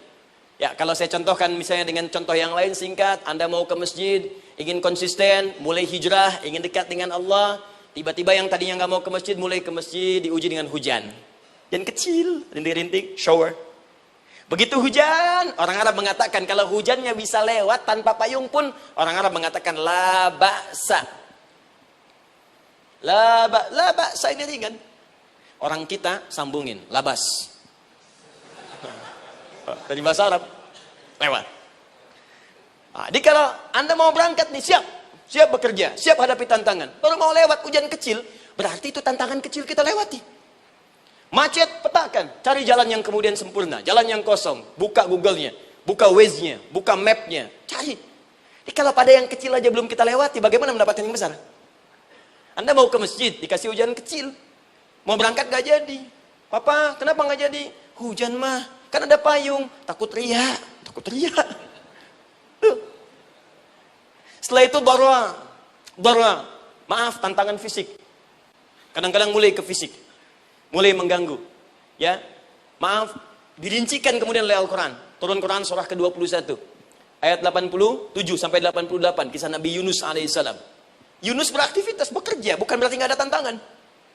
Ya, kalau saya contohkan misalnya dengan contoh yang lain singkat, Anda mau ke masjid, ingin konsisten, mulai hijrah, ingin dekat dengan Allah, tiba-tiba yang tadinya nggak mau ke masjid, mulai ke masjid, diuji dengan hujan. Dan kecil, rintik-rintik, shower. Begitu hujan, orang Arab mengatakan kalau hujannya bisa lewat tanpa payung pun, orang Arab mengatakan la ba'sa. La ba'sa ini ringan. Orang kita sambungin, labas. Dari bahasa Arab, lewat. Nah, jadi kalau Anda mau berangkat nih, siap bekerja, siap hadapi tantangan. Baru mau lewat hujan kecil, berarti itu tantangan kecil kita lewati. Macet, petakan, cari jalan yang kemudian sempurna, jalan yang kosong, buka Google-nya, buka Waze-nya, buka map-nya, cari. Jadi kalau pada yang kecil aja belum kita lewati, bagaimana mendapatkan yang besar? Anda mau ke masjid, dikasih hujan kecil, mau berangkat gak jadi. Papa, kenapa gak jadi? Hujan mah, kan ada payung, takut riak. Setelah itu darwa, maaf, tantangan fisik. Kadang-kadang mulai ke fisik, mulai mengganggu. Ya, maaf, dirincikan kemudian oleh Al-Quran. Turun Quran surah ke-21, ayat 87 sampai 88, kisah Nabi Yunus alaihissalam. Yunus beraktivitas, bekerja, bukan berarti nggak ada tantangan.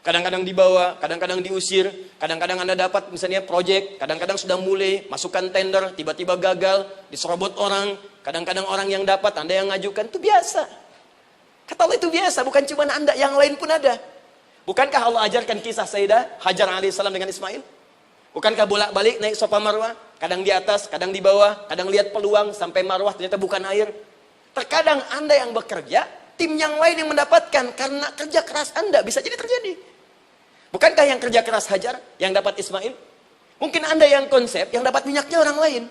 Kadang-kadang dibawa, kadang-kadang diusir, kadang-kadang Anda dapat misalnya proyek, kadang-kadang sudah mulai, masukkan tender, tiba-tiba gagal, diserobot orang, kadang-kadang orang yang dapat, Anda yang ngajukan, itu biasa. Kata Allah itu biasa, bukan cuma Anda, yang lain pun ada. Bukankah Allah ajarkan kisah Sayyidah Hajar alaihissalam dengan Ismail? Bukankah bolak-balik naik Safa Marwah, kadang di atas, kadang di bawah, kadang lihat peluang, sampai Marwah ternyata bukan air. Terkadang Anda yang bekerja, tim yang lain yang mendapatkan, karena kerja keras Anda, bisa jadi terjadi. Bukankah yang kerja keras Hajar, yang dapat Ismail? Mungkin Anda yang konsep, yang dapat minyaknya orang lain.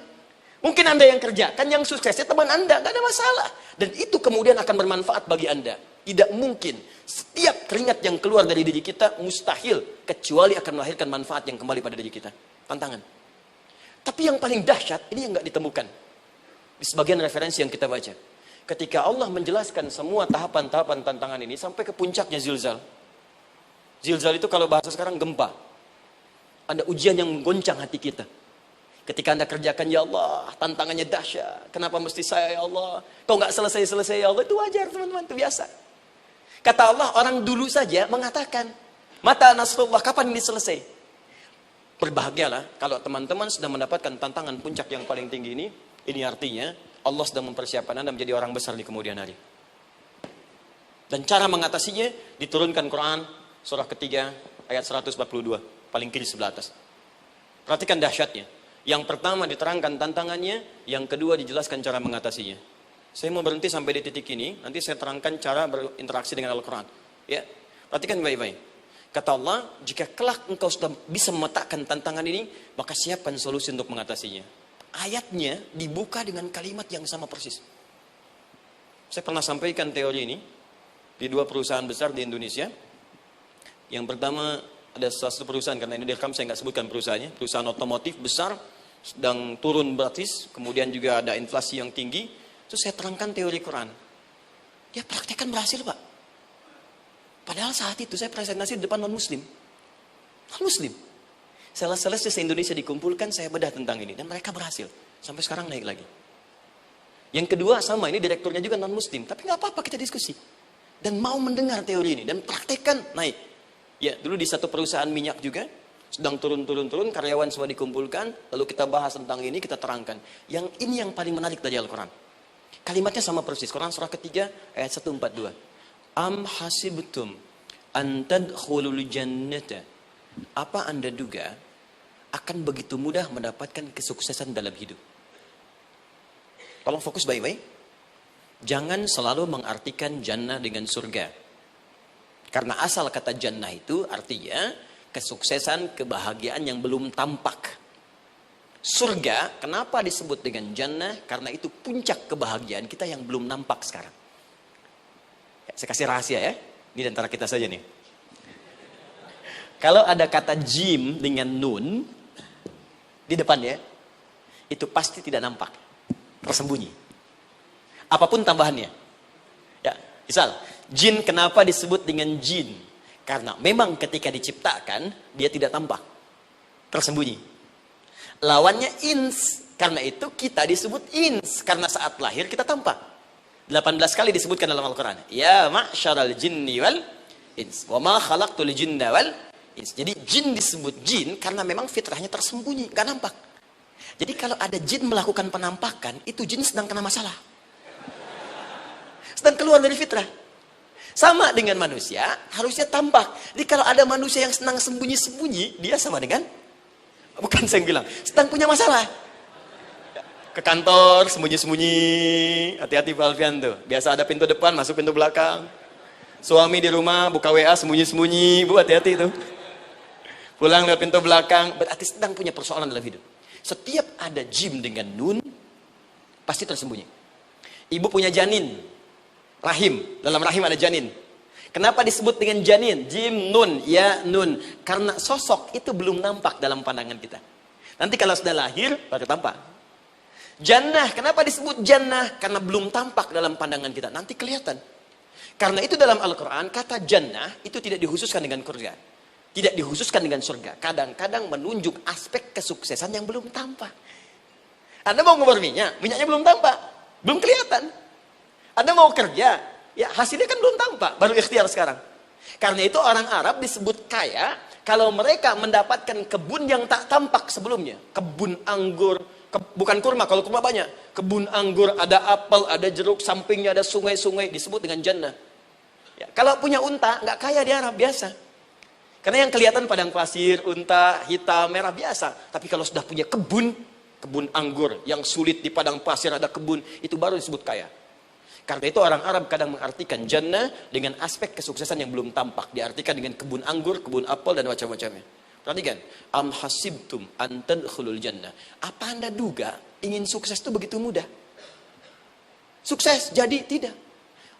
Mungkin Anda yang kerja, kan yang suksesnya teman Anda, gak ada masalah. Dan itu kemudian akan bermanfaat bagi Anda. Tidak mungkin, setiap keringat yang keluar dari diri kita, mustahil, kecuali akan melahirkan manfaat yang kembali pada diri kita. Tantangan. Tapi yang paling dahsyat, ini yang gak ditemukan. Di sebagian referensi yang kita baca. Ketika Allah menjelaskan semua tahapan-tahapan tantangan ini, sampai ke puncaknya zilzal. Zilzal itu kalau bahasa sekarang gempa. Ada ujian yang menggoncang hati kita. Ketika Anda kerjakan, ya Allah, tantangannya dahsyat. Kenapa mesti saya, ya Allah? Kok nggak selesai-selesai, ya Allah? Itu wajar, teman-teman, itu biasa. Kata Allah, orang dulu saja mengatakan, mata nasrullah, kapan ini selesai? Berbahagialah kalau teman-teman sudah mendapatkan tantangan puncak yang paling tinggi ini. Ini artinya Allah sedang mempersiapkan Anda menjadi orang besar di kemudian hari. Dan cara mengatasinya, diturunkan Quran, surah ketiga, ayat 142, paling kiri sebelah atas. Perhatikan dahsyatnya. Yang pertama diterangkan tantangannya, yang kedua dijelaskan cara mengatasinya. Saya mau berhenti sampai di titik ini, nanti saya terangkan cara berinteraksi dengan Al-Quran. Ya, perhatikan baik-baik. Kata Allah, jika kelak engkau sudah bisa memetakan tantangan ini, maka siapkan solusi untuk mengatasinya. Ayatnya dibuka dengan kalimat yang sama persis. Saya pernah sampaikan teori ini di dua perusahaan besar di Indonesia. Yang pertama, ada satu perusahaan, karena ini direkam saya nggak sebutkan perusahaannya, perusahaan otomotif besar, sedang turun gratis, kemudian juga ada inflasi yang tinggi. Terus saya terangkan teori Quran. Dia praktekkan berhasil, Pak. Padahal saat itu saya presentasi di depan non-muslim. Non-muslim. Sales-sales se-Indonesia dikumpulkan, saya bedah tentang ini. Dan mereka berhasil. Sampai sekarang naik lagi. Yang kedua sama, ini direkturnya juga non-muslim. Tapi nggak apa-apa, kita diskusi. Dan mau mendengar teori ini. Dan praktekkan, naik. Ya, dulu di satu perusahaan minyak juga. Sedang turun, karyawan semua dikumpulkan. Lalu kita bahas tentang ini, kita terangkan. Yang ini yang paling menarik dari Al-Quran. Kalimatnya sama persis. Quran surah ketiga, ayat 142. Am hasibtum an tadkhulul jannata. Apa Anda duga akan begitu mudah mendapatkan kesuksesan dalam hidup? Tolong fokus baik-baik. Jangan selalu mengartikan jannah dengan surga. Karena asal kata jannah itu artinya kesuksesan, kebahagiaan yang belum tampak. Surga, kenapa disebut dengan jannah? Karena itu puncak kebahagiaan kita yang belum nampak sekarang. Saya kasih rahasia ya. Ini antara kita saja nih. Kalau ada kata jim dengan nun di depannya, itu pasti tidak nampak. Tersembunyi. Apapun tambahannya. Ya, misal, jin kenapa disebut dengan jin? Karena memang ketika diciptakan, dia tidak tampak. Tersembunyi. Lawannya ins. Karena itu kita disebut ins. Karena saat lahir kita tampak. 18 kali disebutkan dalam Al-Quran. Ya ma'syaral jinni wal ins. Wa ma khalaqtul jinna wal ins. Jadi jin disebut jin karena memang fitrahnya tersembunyi. Gak nampak. Jadi kalau ada jin melakukan penampakan, itu jin sedang kena masalah. Sedang keluar dari fitrah. Sama dengan manusia, harusnya tampak. Jadi kalau ada manusia yang senang sembunyi-sembunyi, dia sama dengan, bukan saya yang bilang, sedang punya masalah. Ke kantor, sembunyi-sembunyi, hati-hati Pak Alfian tuh. Biasa ada pintu depan, masuk pintu belakang. Suami di rumah, buka WA, sembunyi-sembunyi, Bu, hati-hati tuh. Pulang lewat pintu belakang, berarti sedang punya persoalan dalam hidup. Setiap ada jim dengan nun, pasti tersembunyi. Ibu punya janin, rahim, dalam rahim ada janin. Kenapa disebut dengan janin? Jim, nun, ya, nun. Karena sosok itu belum nampak dalam pandangan kita. Nanti kalau sudah lahir, baru tampak. Jannah, kenapa disebut jannah? Karena belum tampak dalam pandangan kita. Nanti kelihatan. Karena itu dalam Al-Quran, kata jannah itu tidak dikhususkan dengan surga. Tidak dikhususkan dengan surga. Kadang-kadang menunjuk aspek kesuksesan yang belum tampak. Anda mau ngubur minyak, minyaknya belum tampak. Belum kelihatan. Anda mau kerja, ya hasilnya kan belum tampak. Baru ikhtiar sekarang. Karena itu orang Arab disebut kaya, kalau mereka mendapatkan kebun yang tak tampak sebelumnya. Kebun anggur, bukan kurma, kalau kurma banyak. Kebun anggur, ada apel, ada jeruk, sampingnya ada sungai-sungai, disebut dengan jannah. Ya, kalau punya unta, nggak kaya di Arab, biasa. Karena yang kelihatan padang pasir, unta, hitam, merah, biasa. Tapi kalau sudah punya kebun anggur, yang sulit di padang pasir ada kebun, itu baru disebut kaya. Karena itu orang Arab kadang mengartikan jannah dengan aspek kesuksesan yang belum tampak. Diartikan dengan kebun anggur, kebun apel, dan macam-macamnya. Perhatikan, am hasibtum an tadkhulul jannah. Apa Anda duga ingin sukses itu begitu mudah? Sukses jadi tidak.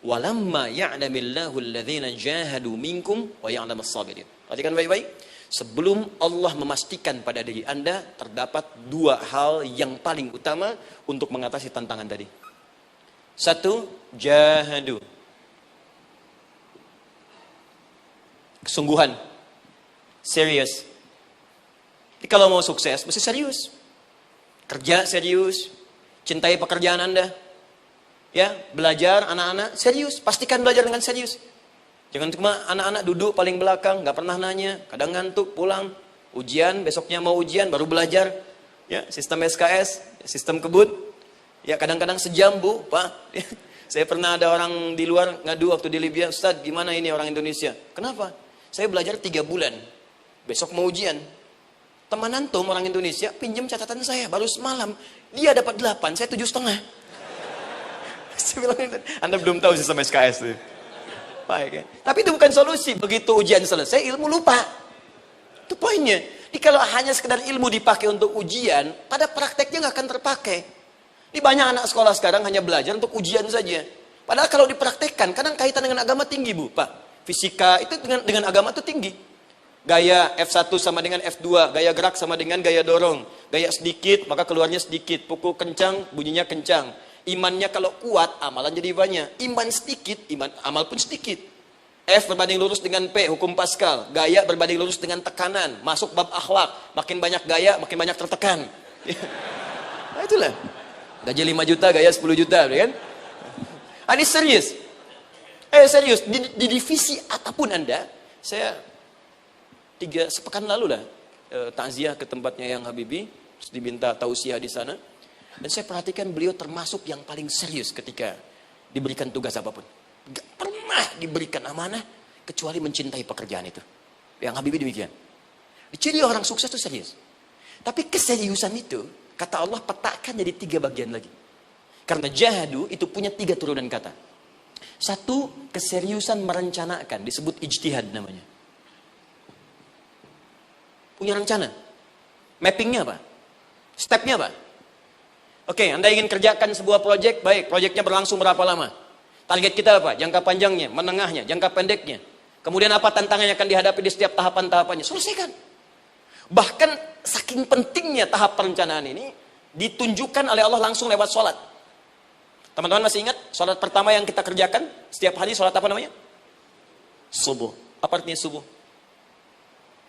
Walamma ya'lamillahu alladhina jahadu minkum wa ya'lamas sabirin. Perhatikan baik-baik. Sebelum Allah memastikan pada diri Anda terdapat dua hal yang paling utama untuk mengatasi tantangan tadi. Satu, jahadu. Kesungguhan. Serius. Jadi kalau mau sukses, mesti serius. Kerja serius. Cintai pekerjaan Anda. Ya, belajar anak-anak serius. Pastikan belajar dengan serius. Jangan cuma anak-anak duduk paling belakang, nggak pernah nanya, kadang ngantuk, pulang, ujian, besoknya mau ujian, baru belajar. Ya, sistem SKS, sistem kebut. Ya, kadang-kadang sejam, Bu, Pak. Saya pernah ada orang di luar ngadu waktu di Libya, Ustaz, gimana ini orang Indonesia? Kenapa? Saya belajar 3 bulan, besok mau ujian. Teman antum orang Indonesia pinjam catatan saya, baru semalam. Dia dapat 8, saya 7,5. Saya bilang, Anda belum tahu sistem SKS tuh. Baik, ya. Tapi itu bukan solusi. Begitu ujian selesai, ilmu lupa. Itu poinnya. Jadi kalau hanya sekedar ilmu dipakai untuk ujian, pada prakteknya nggak akan terpakai. Ini banyak anak sekolah sekarang hanya belajar untuk ujian saja. Padahal kalau dipraktekkan, kadang kaitan dengan agama tinggi, Bu, Pak. Fisika itu dengan agama itu tinggi. Gaya F1 sama dengan F2, gaya gerak sama dengan gaya dorong. Gaya sedikit, maka keluarnya sedikit. Pukul kencang, bunyinya kencang. Imannya kalau kuat, amalan jadi banyak. Iman sedikit, amal pun sedikit. F berbanding lurus dengan P, hukum Pascal. Gaya berbanding lurus dengan tekanan. Masuk bab akhlak. Makin banyak gaya, makin banyak tertekan. Nah itulah. Gaji 5 juta, gaya 10 juta. Kan? Ini serius. Serius. Di divisi apapun Anda, saya 3 sepekan lalu lah, takziah ke tempatnya yang Habibie. Terus diminta tausiah di sana. Dan saya perhatikan beliau termasuk yang paling serius ketika diberikan tugas apapun. Gak pernah diberikan amanah kecuali mencintai pekerjaan itu. Yang Habibie demikian. Ciri orang sukses itu serius. Tapi keseriusan itu, kata Allah petakan jadi 3 bagian lagi. Karena jahadu itu punya 3 turunan kata. Satu, keseriusan merencanakan, disebut ijtihad namanya. Punya rencana. Mappingnya apa? Stepnya apa? Oke, Anda ingin kerjakan sebuah proyek, baik, proyeknya berlangsung berapa lama? Target kita apa? Jangka panjangnya, menengahnya, jangka pendeknya. Kemudian apa tantangan yang akan dihadapi di setiap tahapan-tahapannya? Selesaikan. Bahkan saking pentingnya tahap perencanaan ini, ditunjukkan oleh Allah langsung lewat sholat. Teman-teman masih ingat? Sholat pertama yang kita kerjakan, setiap hari sholat apa namanya? Subuh. Apa artinya subuh?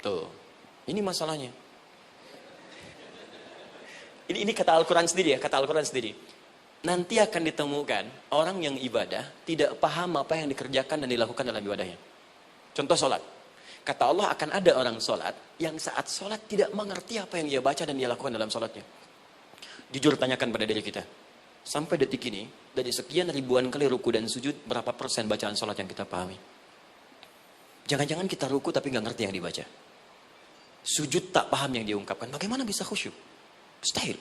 Tuh, ini masalahnya. Ini kata Al-Quran sendiri ya, kata Al-Quran sendiri. Nanti akan ditemukan orang yang ibadah tidak paham apa yang dikerjakan dan dilakukan dalam ibadahnya. Contoh sholat. Kata Allah akan ada orang sholat yang saat sholat tidak mengerti apa yang dia baca dan dia lakukan dalam sholatnya. Jujur tanyakan pada diri kita. Sampai detik ini, dari sekian ribuan kali ruku dan sujud, berapa persen bacaan sholat yang kita pahami? Jangan-jangan kita ruku tapi nggak ngerti yang dibaca. Sujud tak paham yang diungkapkan. Bagaimana bisa khusyuk? Mustahil.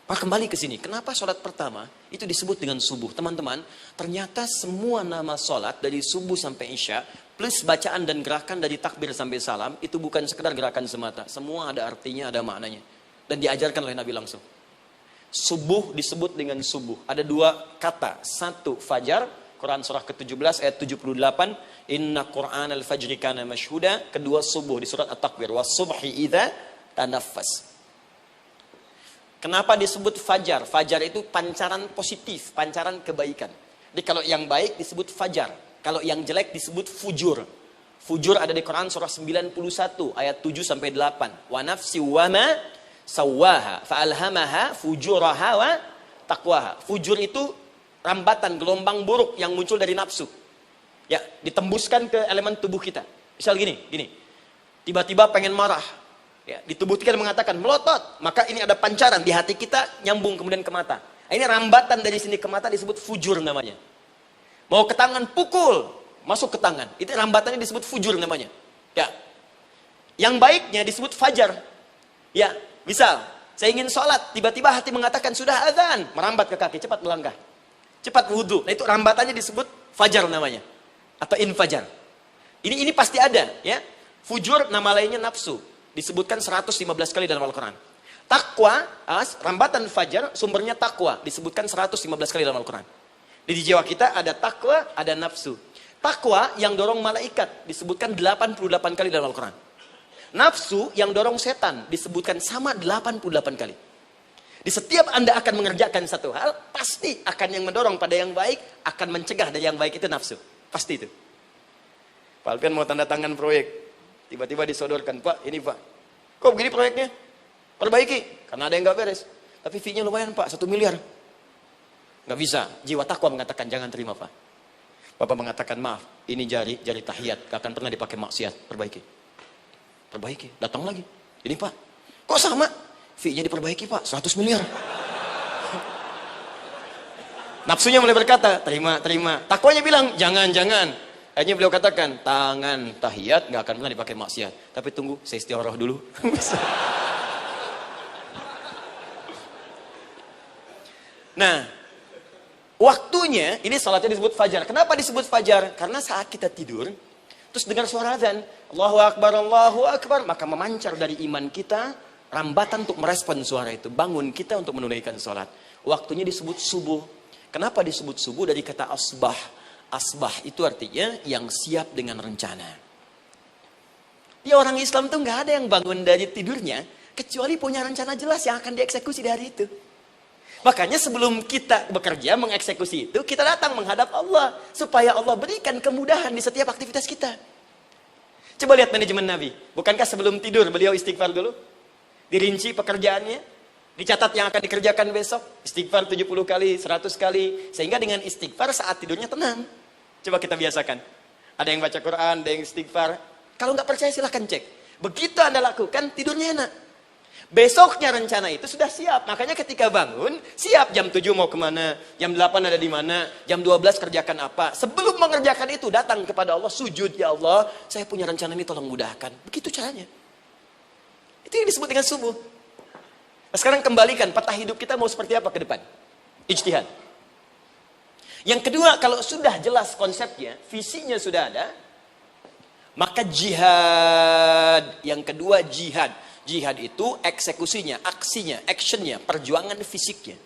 Maka kembali ke sini. Kenapa sholat pertama itu disebut dengan subuh? Teman-teman, ternyata semua nama sholat dari subuh sampai isya, plus bacaan dan gerakan dari takbir sampai salam, itu bukan sekedar gerakan semata. Semua ada artinya, ada maknanya. Dan diajarkan oleh Nabi langsung. Subuh disebut dengan subuh. Ada dua kata. Satu, fajar. Quran surah ke-17 ayat 78. Inna Qur'an al-fajri kana mashhuda. Kedua, subuh di surat At-Takwir. Wasubhi idha tanaffas. Kenapa disebut fajar? Fajar itu pancaran positif, pancaran kebaikan. Jadi kalau yang baik disebut fajar. Kalau yang jelek disebut fujur. Fujur ada di Quran surah 91 ayat 7 sampai 8. Wa nafsi wa ma sawwaha fa'alhamaha fujuraha wa taqwaha. Fujur itu rambatan, gelombang buruk yang muncul dari nafsu. Ya, ditembuskan ke elemen tubuh kita. Misal gini. Tiba-tiba pengen marah. Ya, di tubuh kita mengatakan melotot, maka ini ada pancaran di hati kita nyambung kemudian ke mata. Ini rambatan dari sini ke mata disebut fujur namanya. Mau ke tangan pukul, masuk ke tangan. Itu rambatannya disebut fujur namanya. Ya. Yang baiknya disebut fajar. Ya, misal saya ingin sholat, tiba-tiba hati mengatakan sudah azan, merambat ke kaki, cepat melangkah. Cepat wudhu. Nah itu rambatannya disebut fajar namanya. Atau infajar. Ini pasti ada, ya. Fujur nama lainnya nafsu. Disebutkan 115 kali dalam Al-Quran. Takwa, rambatan fajar, sumbernya takwa. Disebutkan 115 kali dalam Al-Quran. Di jiwa kita ada takwa, ada nafsu. Takwa yang dorong malaikat, disebutkan 88 kali dalam Al-Quran. Nafsu yang dorong setan, disebutkan sama 88 kali. Di setiap Anda akan mengerjakan satu hal, pasti akan yang mendorong pada yang baik, akan mencegah dari yang baik itu nafsu. Pasti itu. Pak Alfian mau tanda tangan proyek. Tiba-tiba disodorkan, Pak, ini Pak. Kok begini proyeknya? Perbaiki. Karena ada yang nggak beres. Tapi fee-nya lumayan Pak, 1 miliar. Nggak bisa. Jiwa takwa mengatakan, jangan terima Pak. Bapak mengatakan, maaf, ini jari tahiyat. Gak akan pernah dipakai maksiat. Perbaiki. Datang lagi. Ini Pak. Kok sama? Fee-nya diperbaiki Pak, 100 miliar. Nafsunya mulai berkata, terima. Takwanya bilang, jangan. Akhirnya beliau katakan, tangan tahiyat nggak akan pernah dipakai maksiat. Tapi tunggu, saya istiqoroh dulu. Nah, waktunya, ini salatnya disebut fajar. Kenapa disebut fajar? Karena saat kita tidur, terus dengar suara azan, Allahu Akbar, maka memancar dari iman kita, rambatan untuk merespon suara itu. Bangun kita untuk menunaikan salat. Waktunya disebut subuh. Kenapa disebut subuh? Dari kata asbah. Asbah itu artinya yang siap dengan rencana. Ya orang Islam tuh nggak ada yang bangun dari tidurnya kecuali punya rencana jelas yang akan dieksekusi di hari itu. Makanya sebelum kita bekerja mengeksekusi itu, kita datang menghadap Allah supaya Allah berikan kemudahan di setiap aktivitas kita. Coba lihat manajemen Nabi. Bukankah sebelum tidur beliau istighfar dulu? Dirinci pekerjaannya, dicatat yang akan dikerjakan besok, istighfar 70 kali, 100 kali, sehingga dengan istighfar saat tidurnya tenang. Coba kita biasakan. Ada yang baca Quran, ada yang istighfar. Kalau nggak percaya silahkan cek. Begitu Anda lakukan, tidurnya enak. Besoknya rencana itu sudah siap. Makanya ketika bangun, siap jam 7 mau kemana, jam 8 ada di mana, jam 12 kerjakan apa. Sebelum mengerjakan itu, datang kepada Allah, sujud, ya Allah, saya punya rencana ini tolong mudahkan. Begitu caranya. Itu yang disebut dengan subuh. Nah, sekarang kembalikan peta hidup kita mau seperti apa ke depan. Ijtihad. Yang kedua, kalau sudah jelas konsepnya, visinya sudah ada, maka jihad. Yang kedua, jihad. Jihad itu eksekusinya, aksinya, actionnya, perjuangan fisiknya.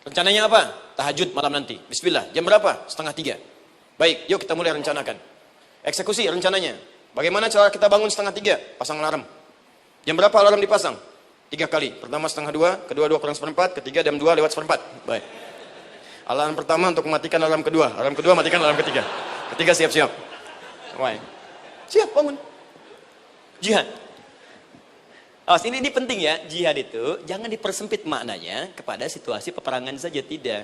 Rencananya apa? Tahajud malam nanti. Bismillah. Jam berapa? 2:30. Baik, yuk kita mulai rencanakan. Eksekusi rencananya. Bagaimana cara kita bangun 2:30? Pasang alarm. Jam berapa alarm dipasang? 3 kali. Pertama 1:30, kedua 2:4, ketiga jam 2:4. Baik. Alarm pertama untuk mematikan alarm kedua. Alarm kedua matikan alarm ketiga. Ketiga siap-siap. Baik. Siap bangun. Jihad. Ini penting ya. Jihad itu jangan dipersempit maknanya kepada situasi peperangan saja. Tidak.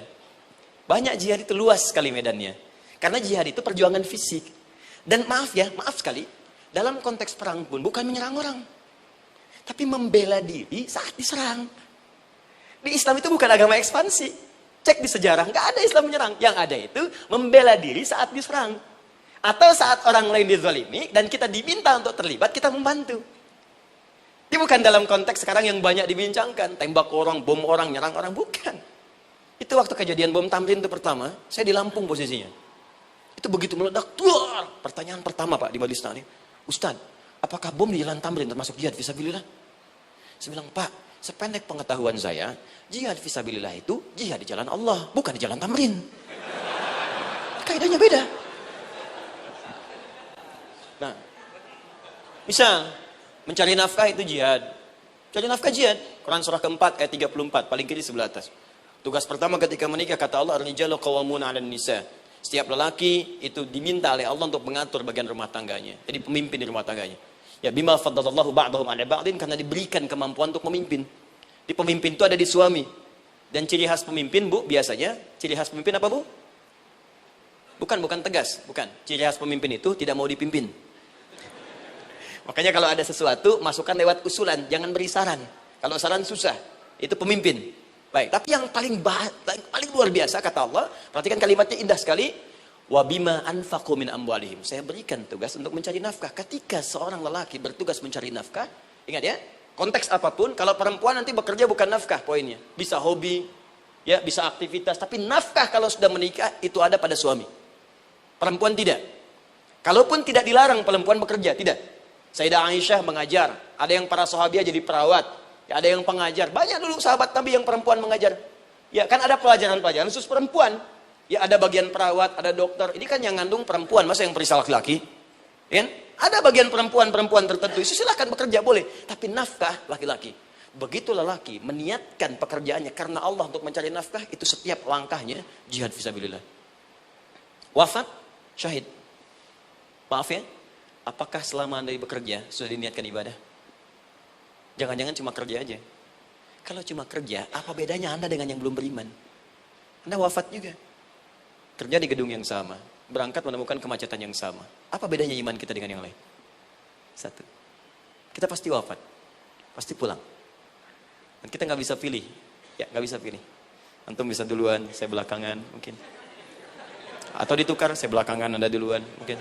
Banyak jihad itu luas sekali medannya. Karena jihad itu perjuangan fisik. Dan maaf sekali. Dalam konteks perang pun bukan menyerang orang. Tapi membela diri saat diserang. Di Islam itu bukan agama ekspansi. Cek di sejarah, nggak ada Islam menyerang. Yang ada itu membela diri saat diserang. Atau saat orang lain dizalimi dan kita diminta untuk terlibat, kita membantu. Ini bukan dalam konteks sekarang yang banyak dibincangkan. Tembak orang, bom orang, nyerang orang. Bukan. Itu waktu kejadian bom Tamrin itu pertama, saya di Lampung posisinya. Itu begitu meledak, tuar. Pertanyaan pertama Pak di Majelis Taklim, Ustadz, apakah bom di Jalan Tamrin termasuk jihad fisabilillah? Saya bilang, Pak, sependek pengetahuan saya, jihad fisabilillah itu jihad di jalan Allah, bukan di Jalan Tamrin. Kaidahnya beda. Nah, misal mencari nafkah itu jihad. Cari nafkah jihad. Quran surah keempat ayat 34, paling kiri sebelah atas. Tugas pertama ketika menikah, kata Allah, ar-rijalu qawwamuna 'alan nisa. Setiap lelaki itu diminta oleh Allah untuk mengatur bagian rumah tangganya. Jadi pemimpin di rumah tangganya. Ya, bima faddalallahu ba'dahum 'ala ba'din, karena diberikan kemampuan untuk memimpin. Di pemimpin itu ada di suami. Dan ciri khas pemimpin, Bu, biasanya ciri khas pemimpin apa, Bu? Bukan tegas, bukan. Ciri khas pemimpin itu tidak mau dipimpin. Makanya kalau ada sesuatu, masukkan lewat usulan, jangan beri saran. Kalau saran susah, itu pemimpin. Baik, tapi yang paling luar biasa kata Allah, perhatikan kalimatnya indah sekali. Wa bima anfaqu min amwalihim. Saya berikan tugas untuk mencari nafkah. Ketika seorang lelaki bertugas mencari nafkah, ingat ya, konteks apapun, kalau perempuan nanti bekerja bukan nafkah poinnya. Bisa hobi, ya, bisa aktivitas, tapi nafkah kalau sudah menikah itu ada pada suami. Perempuan tidak. Kalaupun tidak dilarang perempuan bekerja, tidak. Sayyidah Aisyah mengajar, ada yang para sahabiah jadi perawat, ya, ada yang pengajar. Banyak dulu sahabat Nabi yang perempuan mengajar. Ya, kan ada pelajaran-pelajaran khusus perempuan. Ya, ada bagian perawat, ada dokter. Ini kan yang ngandung perempuan, masa yang perisal laki-laki? Ya, ada bagian perempuan tertentu. Itu silahkan bekerja boleh, tapi nafkah laki-laki. Begitu lelaki meniatkan pekerjaannya karena Allah untuk mencari nafkah, itu setiap langkahnya jihad fisabilillah. Wafat, syahid. Maaf ya, apakah selama Anda bekerja sudah diniatkan ibadah? Jangan-jangan cuma kerja aja. Kalau cuma kerja, apa bedanya Anda dengan yang belum beriman? Anda wafat juga. Kerja di gedung yang sama, berangkat menemukan kemacetan yang sama. Apa bedanya iman kita dengan yang lain? Satu, kita pasti wafat, pasti pulang. Dan kita nggak bisa pilih, ya nggak bisa pilih. Antum bisa duluan, saya belakangan mungkin. Atau ditukar, saya belakangan, Anda duluan mungkin.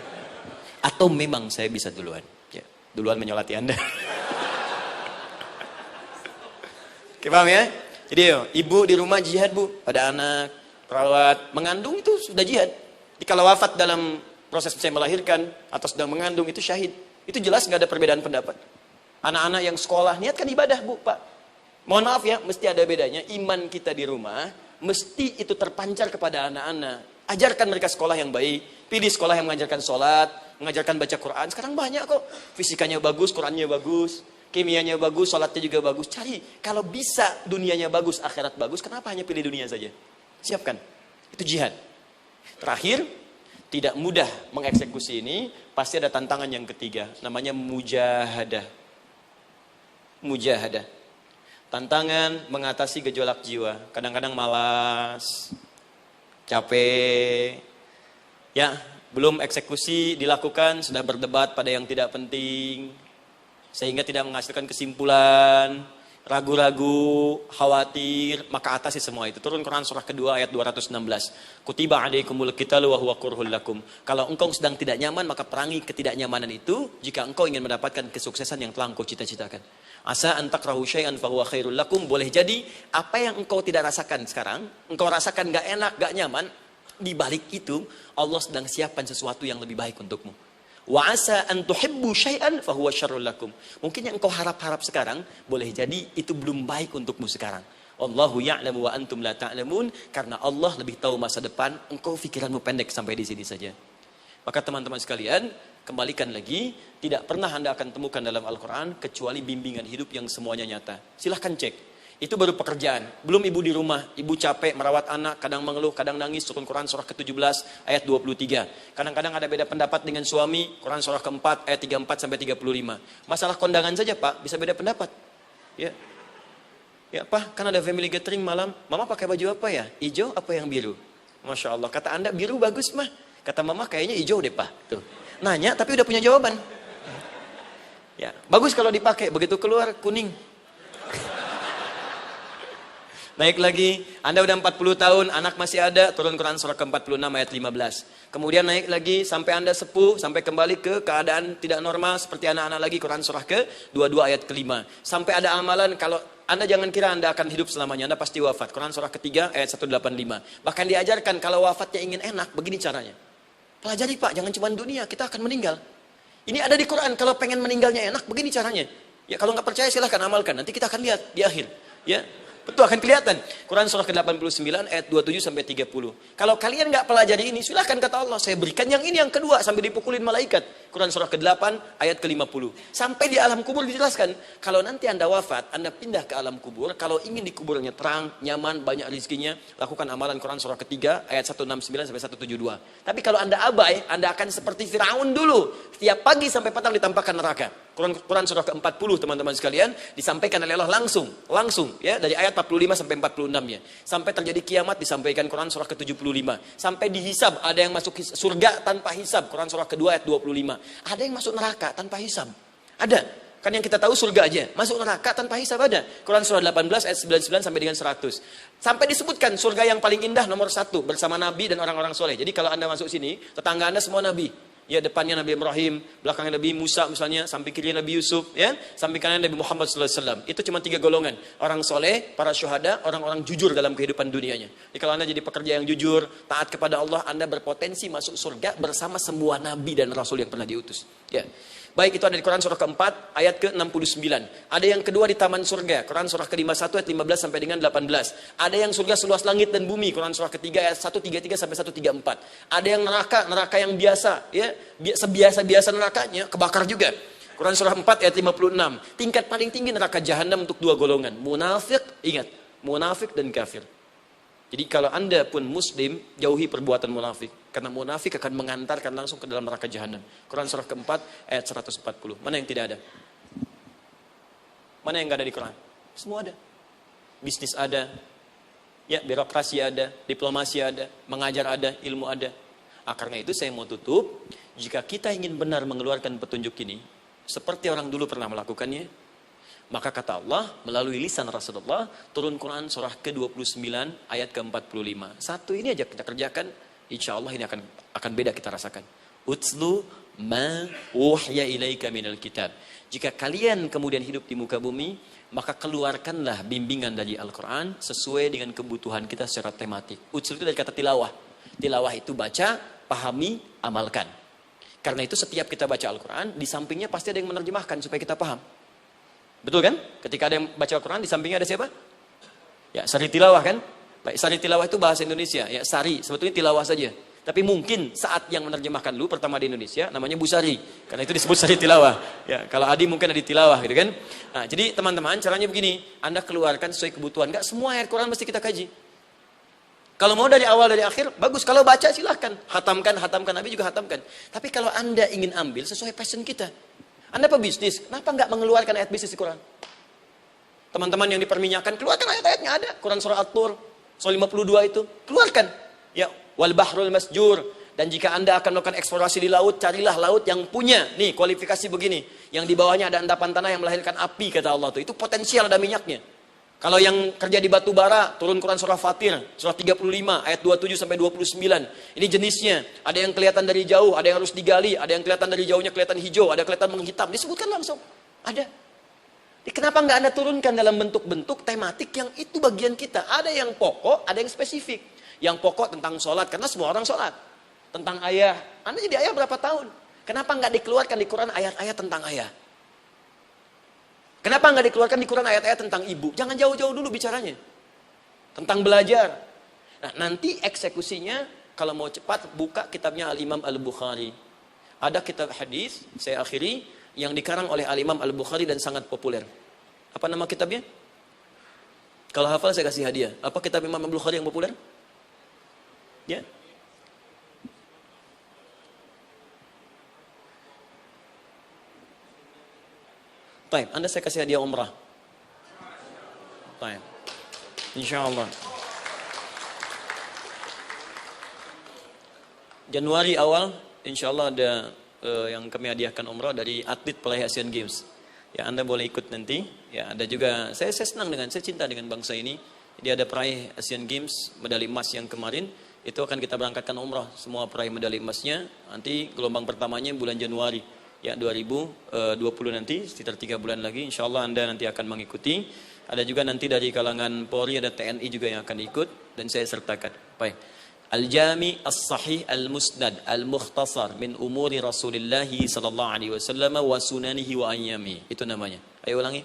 Atau memang saya bisa duluan, ya, duluan menyolati Anda. Oke, paham ya? Jadi ibu di rumah jihad, Bu, pada anak, perawat, mengandung itu sudah jihad. Jadi kalau wafat dalam proses saya melahirkan atau sedang mengandung itu syahid. Itu jelas nggak ada perbedaan pendapat. Anak-anak yang sekolah niatkan ibadah, Bu, Pak. Mohon maaf ya, mesti ada bedanya. Iman kita di rumah mesti itu terpancar kepada anak-anak. Ajarkan mereka sekolah yang baik. Pilih sekolah yang mengajarkan sholat, mengajarkan baca Quran. Sekarang banyak kok. Fisikanya bagus, Qurannya bagus, kimianya bagus, sholatnya juga bagus. Cari. Kalau bisa dunianya bagus, akhirat bagus, kenapa hanya pilih dunia saja? Siapkan. Itu jihad. Terakhir, tidak mudah mengeksekusi ini, pasti ada tantangan yang ketiga, namanya mujahadah. Mujahadah. Tantangan mengatasi gejolak jiwa. Kadang-kadang malas, capek, ya, belum eksekusi dilakukan, sudah berdebat pada yang tidak penting, sehingga tidak menghasilkan kesimpulan, ragu-ragu, khawatir, maka atasi semua itu. Turun Quran surah kedua ayat 216. Kutiba alaikumul qitalu wa huwa kurhul lakum. Kalau engkau sedang tidak nyaman, maka perangi ketidaknyamanan itu jika engkau ingin mendapatkan kesuksesan yang telah engkau cita-citakan. Asa an takrahu syai'an fa huwa khairul lakum. Boleh jadi apa yang engkau tidak rasakan sekarang, engkau rasakan gak enak, gak nyaman, di balik itu Allah sedang siapkan sesuatu yang lebih baik untukmu. Wa asa an tuhibbu syai'an fa huwa syarrul lakum. Mungkin yang engkau harap-harap sekarang boleh jadi itu belum baik untukmu sekarang. Allahu ya'lamu wa antum la ta'lamun, karena Allah lebih tahu masa depan, engkau pikiranmu pendek sampai di sini saja. Maka teman-teman sekalian, kembalikan lagi, tidak pernah Anda akan temukan dalam Al-Qur'an kecuali bimbingan hidup yang semuanya nyata. Silahkan cek. Itu baru pekerjaan. Belum ibu di rumah, ibu capek merawat anak, kadang mengeluh, kadang nangis. Turun Quran surah ke-17 ayat 23. Kadang-kadang ada beda pendapat dengan suami, Quran surah ke-4 ayat 34 sampai 35. Masalah kondangan saja, Pak, bisa beda pendapat. Ya. Ya, Pak, kan ada family gathering malam, Mama pakai baju apa ya? Hijau apa yang biru? Masya Allah, kata Anda biru bagus, Mah. Kata Mama kayaknya hijau deh, Pak. Tuh. Nanya tapi udah punya jawaban. Ya, bagus kalau dipakai, begitu keluar kuning. Naik lagi, Anda udah 40 tahun, anak masih ada, turun Quran surah ke-46 ayat 15. Kemudian naik lagi sampai Anda sepuh, sampai kembali ke keadaan tidak normal seperti anak-anak lagi, Quran surah ke-22 ayat ke-5. Sampai ada amalan, kalau Anda jangan kira Anda akan hidup selamanya, Anda pasti wafat. Quran surah ke-3 ayat 185. Bahkan diajarkan kalau wafatnya ingin enak, begini caranya. Pelajari Pak, jangan cuma dunia, kita akan meninggal. Ini ada di Quran, kalau pengen meninggalnya enak, begini caranya. Ya kalau nggak percaya silahkan amalkan, nanti kita akan lihat di akhir. Ya, betul akan kelihatan. Quran surah ke-89 ayat 27 sampai 30. Kalau kalian nggak pelajari ini, silahkan kata Allah, saya berikan yang ini yang kedua sampai dipukulin malaikat. Quran surah ke-8 ayat ke-50. Sampai di alam kubur dijelaskan, kalau nanti Anda wafat, Anda pindah ke alam kubur, kalau ingin di kuburnya terang, nyaman, banyak rezekinya, lakukan amalan Quran surah ketiga ayat 169 sampai 172. Tapi kalau Anda abai, Anda akan seperti Firaun dulu. Tiap pagi sampai petang ditampakkan neraka. Quran surah ke-40 teman-teman sekalian disampaikan oleh Allah langsung ya dari ayat 45 sampai 46 ya. Sampai terjadi kiamat disampaikan Quran surah ke-75. Sampai dihisab, ada yang masuk surga tanpa hisab, Quran surah kedua ayat 25. Ada yang masuk neraka tanpa hisab. Ada. Kan yang kita tahu surga aja, masuk neraka tanpa hisab ada. Quran surah 18 ayat 99 sampai dengan 100. Sampai disebutkan surga yang paling indah nomor 1 bersama Nabi dan orang-orang soleh. Jadi kalau Anda masuk sini, tetangga Anda semua Nabi. Ya, depannya Nabi Ibrahim, belakangnya Nabi Musa misalnya, samping kiri Nabi Yusuf, ya, samping kanan Nabi Muhammad SAW. Itu cuma 3 golongan. Orang soleh, para syuhada, orang-orang jujur dalam kehidupan dunianya. Jadi kalau Anda jadi pekerja yang jujur, taat kepada Allah, Anda berpotensi masuk surga bersama semua Nabi dan Rasul yang pernah diutus. Ya. Baik, itu ada di Quran surah keempat ayat ke-69. Ada yang kedua di taman surga, Quran surah ke-51 ayat 15 sampai dengan 18. Ada yang surga seluas langit dan bumi, Quran surah ketiga ayat 133 sampai 134. Ada yang neraka yang biasa, ya, sebiasa-biasa nerakanya kebakar juga. Quran surah 4 ayat 56. Tingkat paling tinggi neraka jahanam untuk 2 golongan, munafik, ingat, munafik dan kafir. Jadi kalau Anda pun muslim, jauhi perbuatan munafik. Karena munafik akan mengantarkan langsung ke dalam neraka jahanam. Quran surah keempat ayat 140. Mana yang tidak ada? Mana yang tidak ada di Quran? Semua ada. Bisnis ada. Ya, birokrasi ada. Diplomasi ada. Mengajar ada. Ilmu ada. Karena itu saya mau tutup. Jika kita ingin benar mengeluarkan petunjuk ini, seperti orang dulu pernah melakukannya, maka kata Allah melalui lisan Rasulullah turun Quran surah ke-29 ayat ke-45. Satu ini aja kita kerjakan, insya Allah ini akan beda kita rasakan. Utslu ma uhya ilaika minal kitab. Jika kalian kemudian hidup di muka bumi, maka keluarkanlah bimbingan dari Al-Quran sesuai dengan kebutuhan kita secara tematik. Utslu itu dari kata tilawah. Tilawah itu baca, pahami, amalkan. Karena itu setiap kita baca Al-Quran, di sampingnya pasti ada yang menerjemahkan supaya kita paham. Betul kan? Ketika ada yang baca Al-Quran, di sampingnya ada siapa? Ya, sari tilawah kan? Baik, sari tilawah itu bahasa Indonesia. Ya, sari, sebetulnya tilawah saja. Tapi mungkin saat yang menerjemahkan dulu pertama di Indonesia, namanya Bu Sari. Karena itu disebut sari tilawah. Ya, kalau Adi mungkin ada tilawah gitu kan? Nah, jadi teman-teman, caranya begini. Anda keluarkan sesuai kebutuhan. Enggak semua ayat Quran mesti kita kaji. Kalau mau dari awal dari akhir, bagus. Kalau baca silahkan. Hatamkan. Nabi juga hatamkan. Tapi kalau Anda ingin ambil sesuai passion kita. Anda pebisnis, kenapa nggak mengeluarkan ayat bisnis di Quran? Teman-teman yang diperminyakan, keluarkan ayat-ayatnya ada. Quran surah At-Tur, surah 52 itu. Keluarkan. Ya, wal bahrul masjur. Dan jika Anda akan melakukan eksplorasi di laut, carilah laut yang punya. Nih, kualifikasi begini. Yang di bawahnya ada endapan tanah yang melahirkan api, kata Allah. Itu potensial ada minyaknya. Kalau yang kerja di batu bara, turun Quran surah Fatir, surah 35, ayat 27 sampai 29. Ini jenisnya. Ada yang kelihatan dari jauh, ada yang harus digali, ada yang kelihatan dari jauhnya kelihatan hijau, ada kelihatan menghitam. Disebutkan langsung. Ada. Kenapa nggak Anda turunkan dalam bentuk-bentuk tematik yang itu bagian kita? Ada yang pokok, ada yang spesifik. Yang pokok tentang sholat, karena semua orang sholat. Tentang ayah. Anda jadi ayah berapa tahun? Kenapa nggak dikeluarkan di Quran ayat-ayat tentang ayah? Kenapa nggak dikeluarkan di Quran ayat-ayat tentang ibu? Jangan jauh-jauh dulu bicaranya. Tentang belajar. Nah, nanti eksekusinya, kalau mau cepat, buka kitabnya Al-Imam Al-Bukhari. Ada kitab hadis, saya akhiri, yang dikarang oleh Al-Imam Al-Bukhari dan sangat populer. Apa nama kitabnya? Kalau hafal saya kasih hadiah. Apa kitab Imam Al-Bukhari yang populer? Ya. Baik, Anda saya kasih hadiah umrah. Baik. Insyaallah. Januari awal, insyaallah ada yang kami hadiahkan umroh dari atlet peraih Asian Games. Ya, Anda boleh ikut nanti. Ya, ada juga saya senang saya cinta dengan bangsa ini. Dia ada peraih Asian Games medali emas yang kemarin. Itu akan kita berangkatkan umroh semua peraih medali emasnya. Nanti gelombang pertamanya bulan Januari. Ya, 2020 nanti sekitar 3 bulan lagi. Insya Allah Anda nanti akan mengikuti. Ada juga nanti dari kalangan Polri, ada TNI juga yang akan ikut dan saya sertakan. Baik. Al-Jami As-Sahih Al-Musnad Al-Mukhtasar min umuri Rasulullah sallallahu alaihi wasallam wa sunanihi wa ayyami. Itu namanya. Ayo ulangi.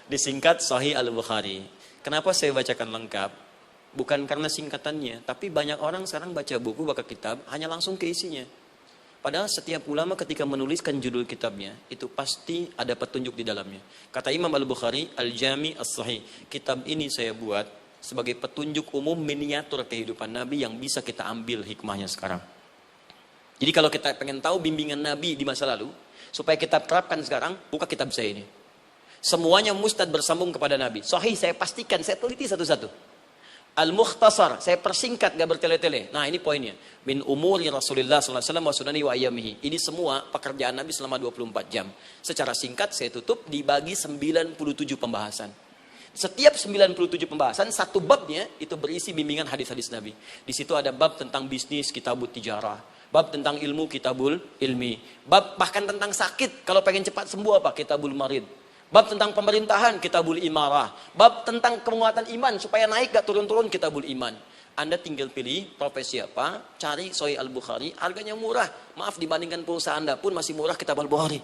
Disingkat Sahih Al-Bukhari. Kenapa saya bacakan lengkap? Bukan karena singkatannya, tapi banyak orang sekarang baca buku, baca kitab hanya langsung ke isinya. Padahal setiap ulama ketika menuliskan judul kitabnya, itu pasti ada petunjuk di dalamnya. Kata Imam Al-Bukhari, Al-Jami As-Sahih. Kitab ini saya buat sebagai petunjuk umum miniatur kehidupan Nabi yang bisa kita ambil hikmahnya sekarang. Jadi kalau kita pengen tahu bimbingan Nabi di masa lalu, supaya kita terapkan sekarang, buka kitab saya ini. Semuanya mustad bersambung kepada Nabi. Sahih saya pastikan, saya teliti satu-satu. Al-Mukhtasar, saya persingkat, gak bertele-tele. Nah ini poinnya. Min umuri Rasulullah SAW wa sunani wa ayyamihi. Ini semua pekerjaan Nabi selama 24 jam. Secara singkat saya tutup dibagi 97 pembahasan. Setiap 97 pembahasan, satu babnya itu berisi bimbingan hadis-hadis Nabi. Di situ ada bab tentang bisnis, kitabut tijarah. Bab tentang ilmu, kitabul ilmi. Bab bahkan tentang sakit, kalau pengen cepat sembuh apa? Kitabul marid. Bab tentang pemerintahan, kitabul imarah. Bab tentang penguatan iman, supaya naik gak turun-turun, kitabul iman. Anda tinggal pilih profesi apa, cari Sahih Al-Bukhari, harganya murah. Maaf, dibandingkan pulsa Anda pun masih murah kitab Al-Bukhari.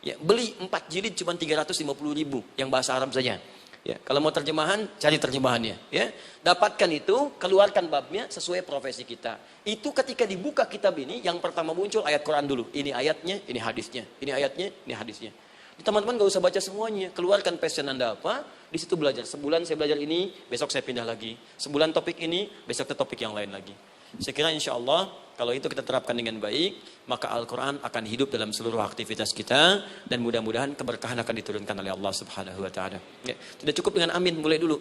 Ya, beli 4 jilid cuma 350.000 yang bahasa Arab saja. Ya, kalau mau terjemahan, cari terjemahannya. Ya, dapatkan itu, keluarkan babnya sesuai profesi kita. Itu ketika dibuka kitab ini, yang pertama muncul ayat Quran dulu. Ini ayatnya, ini hadisnya. Ini ayatnya, ini hadisnya. Teman-teman gak usah baca semuanya. Keluarkan passion Anda apa, di situ belajar. Sebulan saya belajar ini, besok saya pindah lagi. Sebulan topik ini, besok ke topik yang lain lagi. Saya kira insya Allah, kalau itu kita terapkan dengan baik, maka Al-Quran akan hidup dalam seluruh aktivitas kita, dan mudah-mudahan keberkahan akan diturunkan oleh Allah Subhanahu Wa Taala. Ya, tidak cukup dengan amin, mulai dulu.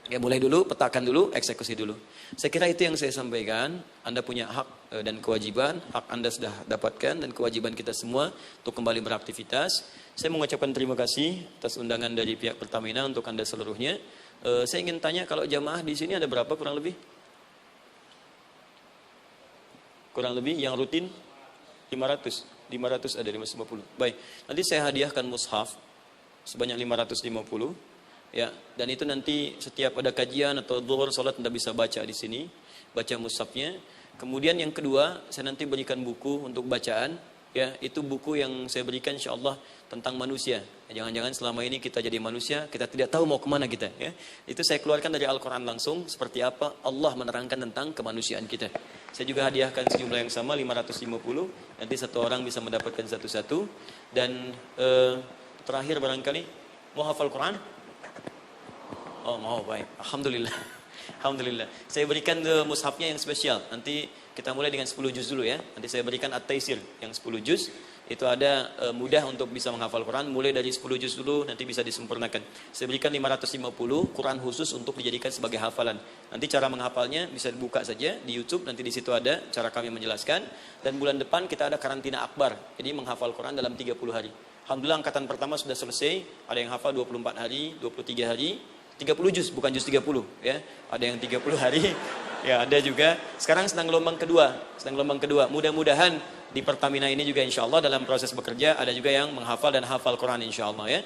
Ya, mulai dulu, petakan dulu, eksekusi dulu. Saya kira itu yang saya sampaikan. Anda punya hak dan kewajiban, hak Anda sudah dapatkan, dan kewajiban kita semua untuk kembali beraktivitas. Saya mengucapkan terima kasih atas undangan dari pihak Pertamina untuk Anda seluruhnya. Saya ingin tanya, kalau jamaah di sini ada berapa kurang lebih? Kurang lebih yang rutin 500 ada 550. Baik, nanti saya hadiahkan mushaf sebanyak 550 ya, dan itu nanti setiap ada kajian atau zuhur salat Anda bisa baca di sini, baca mushafnya. Kemudian yang kedua, saya nanti berikan buku untuk bacaan ya, itu buku yang saya berikan insyaallah tentang manusia. Jangan-jangan selama ini kita jadi manusia, kita tidak tahu mau kemana kita ya. Itu saya keluarkan dari Al-Quran langsung, seperti apa Allah menerangkan tentang kemanusiaan kita. Saya juga hadiahkan sejumlah yang sama, 550. Nanti satu orang bisa mendapatkan satu-satu. Dan terakhir barangkali, mau hafal Quran? Oh mau, baik. Alhamdulillah. Alhamdulillah. Saya berikan mushafnya yang spesial. Nanti kita mulai dengan 10 juz dulu ya. Nanti saya berikan At-Taisir yang 10 juz. Itu ada mudah untuk bisa menghafal Quran. Mulai dari 10 juz dulu, nanti bisa disempurnakan. Saya berikan 550 Quran khusus untuk dijadikan sebagai hafalan. Nanti cara menghafalnya bisa dibuka saja di YouTube. Nanti di situ ada cara kami menjelaskan. Dan bulan depan kita ada karantina akbar. Jadi menghafal Quran dalam 30 hari. Alhamdulillah angkatan pertama sudah selesai. Ada yang hafal 24 hari, 23 hari. 30 juz, bukan juz 30 ya. Ada yang 30 hari. Ya, ada juga. Sekarang sedang gelombang kedua. Mudah-mudahan di Pertamina ini juga insya Allah dalam proses bekerja ada juga yang menghafal dan hafal Quran insya Allah ya.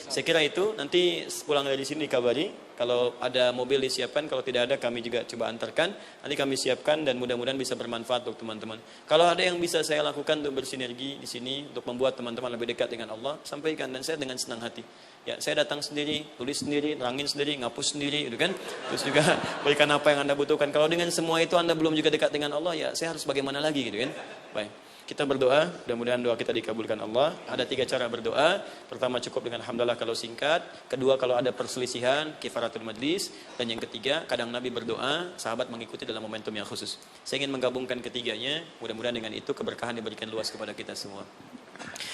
Saya kira itu, nanti pulang dari sini dikabari. Kalau ada mobil disiapkan, kalau tidak ada kami juga coba antarkan. Nanti kami siapkan dan mudah-mudahan bisa bermanfaat untuk teman-teman. Kalau ada yang bisa saya lakukan untuk bersinergi di sini, untuk membuat teman-teman lebih dekat dengan Allah, sampaikan, dan saya dengan senang hati. Ya, saya datang sendiri, tulis sendiri, terangin sendiri, ngapus sendiri, gitu kan. Terus juga berikan apa yang Anda butuhkan. Kalau dengan semua itu Anda belum juga dekat dengan Allah, ya saya harus bagaimana lagi, gitu kan. Baik. Kita berdoa, mudah-mudahan doa kita dikabulkan Allah. Ada 3 cara berdoa. Pertama cukup dengan hamdalah kalau singkat. Kedua kalau ada perselisihan, kifaratul majlis. Dan yang ketiga, kadang Nabi berdoa, sahabat mengikuti dalam momentum yang khusus. Saya ingin menggabungkan ketiganya. Mudah-mudahan dengan itu keberkahan diberikan luas kepada kita semua.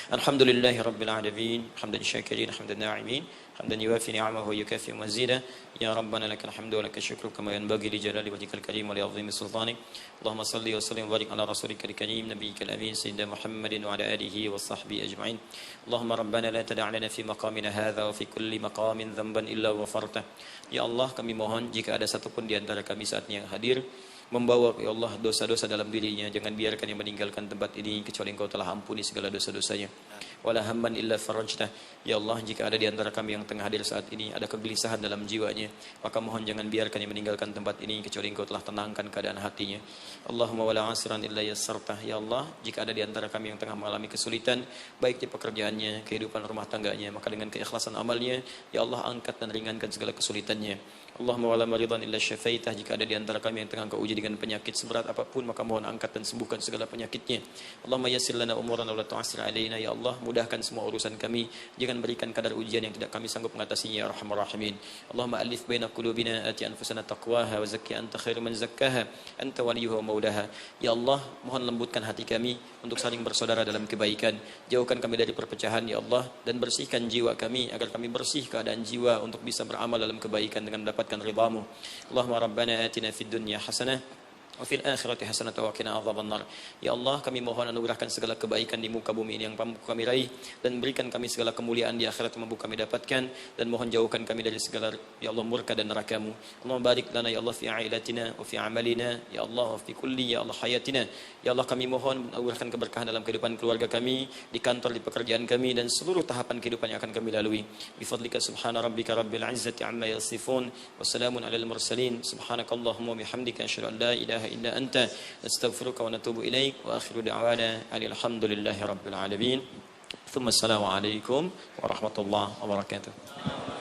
Alhamdulillahirabbil alamin, hamdan syakirin, hamdan na'imin, حمدا يوافي نعمه ويكافئ مزيدا يا ربنا لك الحمد ولك الشكر كما ينبغي لجلال وجهك الكريم ولعظيم سلطانك اللهم صل وسلم وبارك على رسولك الكريم نبيك الأمين سيدنا محمد وعلى آله وصحبه أجمعين اللهم ربنا لا تدع لنا في مقامنا هذا وفي كل مقام ذنبا إلا غفرته ya Allah kami mohon jika ada satupun di antara kami saat ini yang hadir membawa ya Allah dosa-dosa dalam dirinya, jangan biarkan yang meninggalkan tempat ini kecuali Engkau telah ampuni segala dosa-dosanya. Wala hamman illa farajtah. Ya Allah, jika ada di antara kami yang tengah hadir saat ini ada kegelisahan dalam jiwanya, maka mohon jangan biarkan yang meninggalkan tempat ini kecuali Engkau telah tenangkan keadaan hatinya. Allahumma wala asran illa yassartah. Ya Allah, jika ada di antara kami yang tengah mengalami kesulitan baik di pekerjaannya, kehidupan rumah tangganya, maka dengan keikhlasan amalnya, ya Allah angkat dan ringankan segala kesulitannya. Allahumma wala maridan illa syafaitah. Jika ada di antara kami yang tengah Engkau uji dengan penyakit seberat apapun, maka mohon angkat dan sembuhkan segala penyakitnya. Allahumma yassir lana umurana wa la tu'assir alaina. Ya Allah, mudahkan semua urusan kami, jangan berikan kadar ujian yang tidak kami sanggup mengatasinya ya arhamar rahimin. Allahumma alif baina qulubina ati anfusana taqwaha wa zakki anta khairu man zakkaha anta waliyuha wa maulaha. Ya Allah, mohon lembutkan hati kami untuk saling bersaudara dalam kebaikan, jauhkan kami dari perpecahan ya Allah, dan bersihkan jiwa kami agar kami bersih keadaan jiwa untuk bisa beramal dalam kebaikan dengan mendapatkan ridhamu. Allahumma rabbana atina fid dunya hasanah wa fil akhirati hasanatan wa qina adzabannar. Ya Allah, kami mohon anugerahkan segala kebaikan di muka bumi ini yang mampu kami raih, dan berikan kami segala kemuliaan di akhirat yang mampu kami dapatkan, dan mohon jauhkan kami dari segala ya Allah murka dan neraka-Mu. Allahumma barik lana ya Allah fi ailatina wa fi amalina ya Allah wa fi kulli ya Allah hayatina. Ya Allah, kami mohon anugerahkan keberkahan dalam kehidupan keluarga kami, di kantor, di pekerjaan kami, dan seluruh tahapan kehidupan yang akan kami lalui. Bi fadlika subhana rabbika rabbil izzati amma yasifun wa salamun alal mursalin subhanakallahumma wa bihamdika asyhadu an la ilaha illa anta nastaghfiruka wa natubu ilaik wa akhiru da'wana alhamdulillahi rabbil alamin. Thumma assalamu alaikum warahmatullahi wabarakatuh.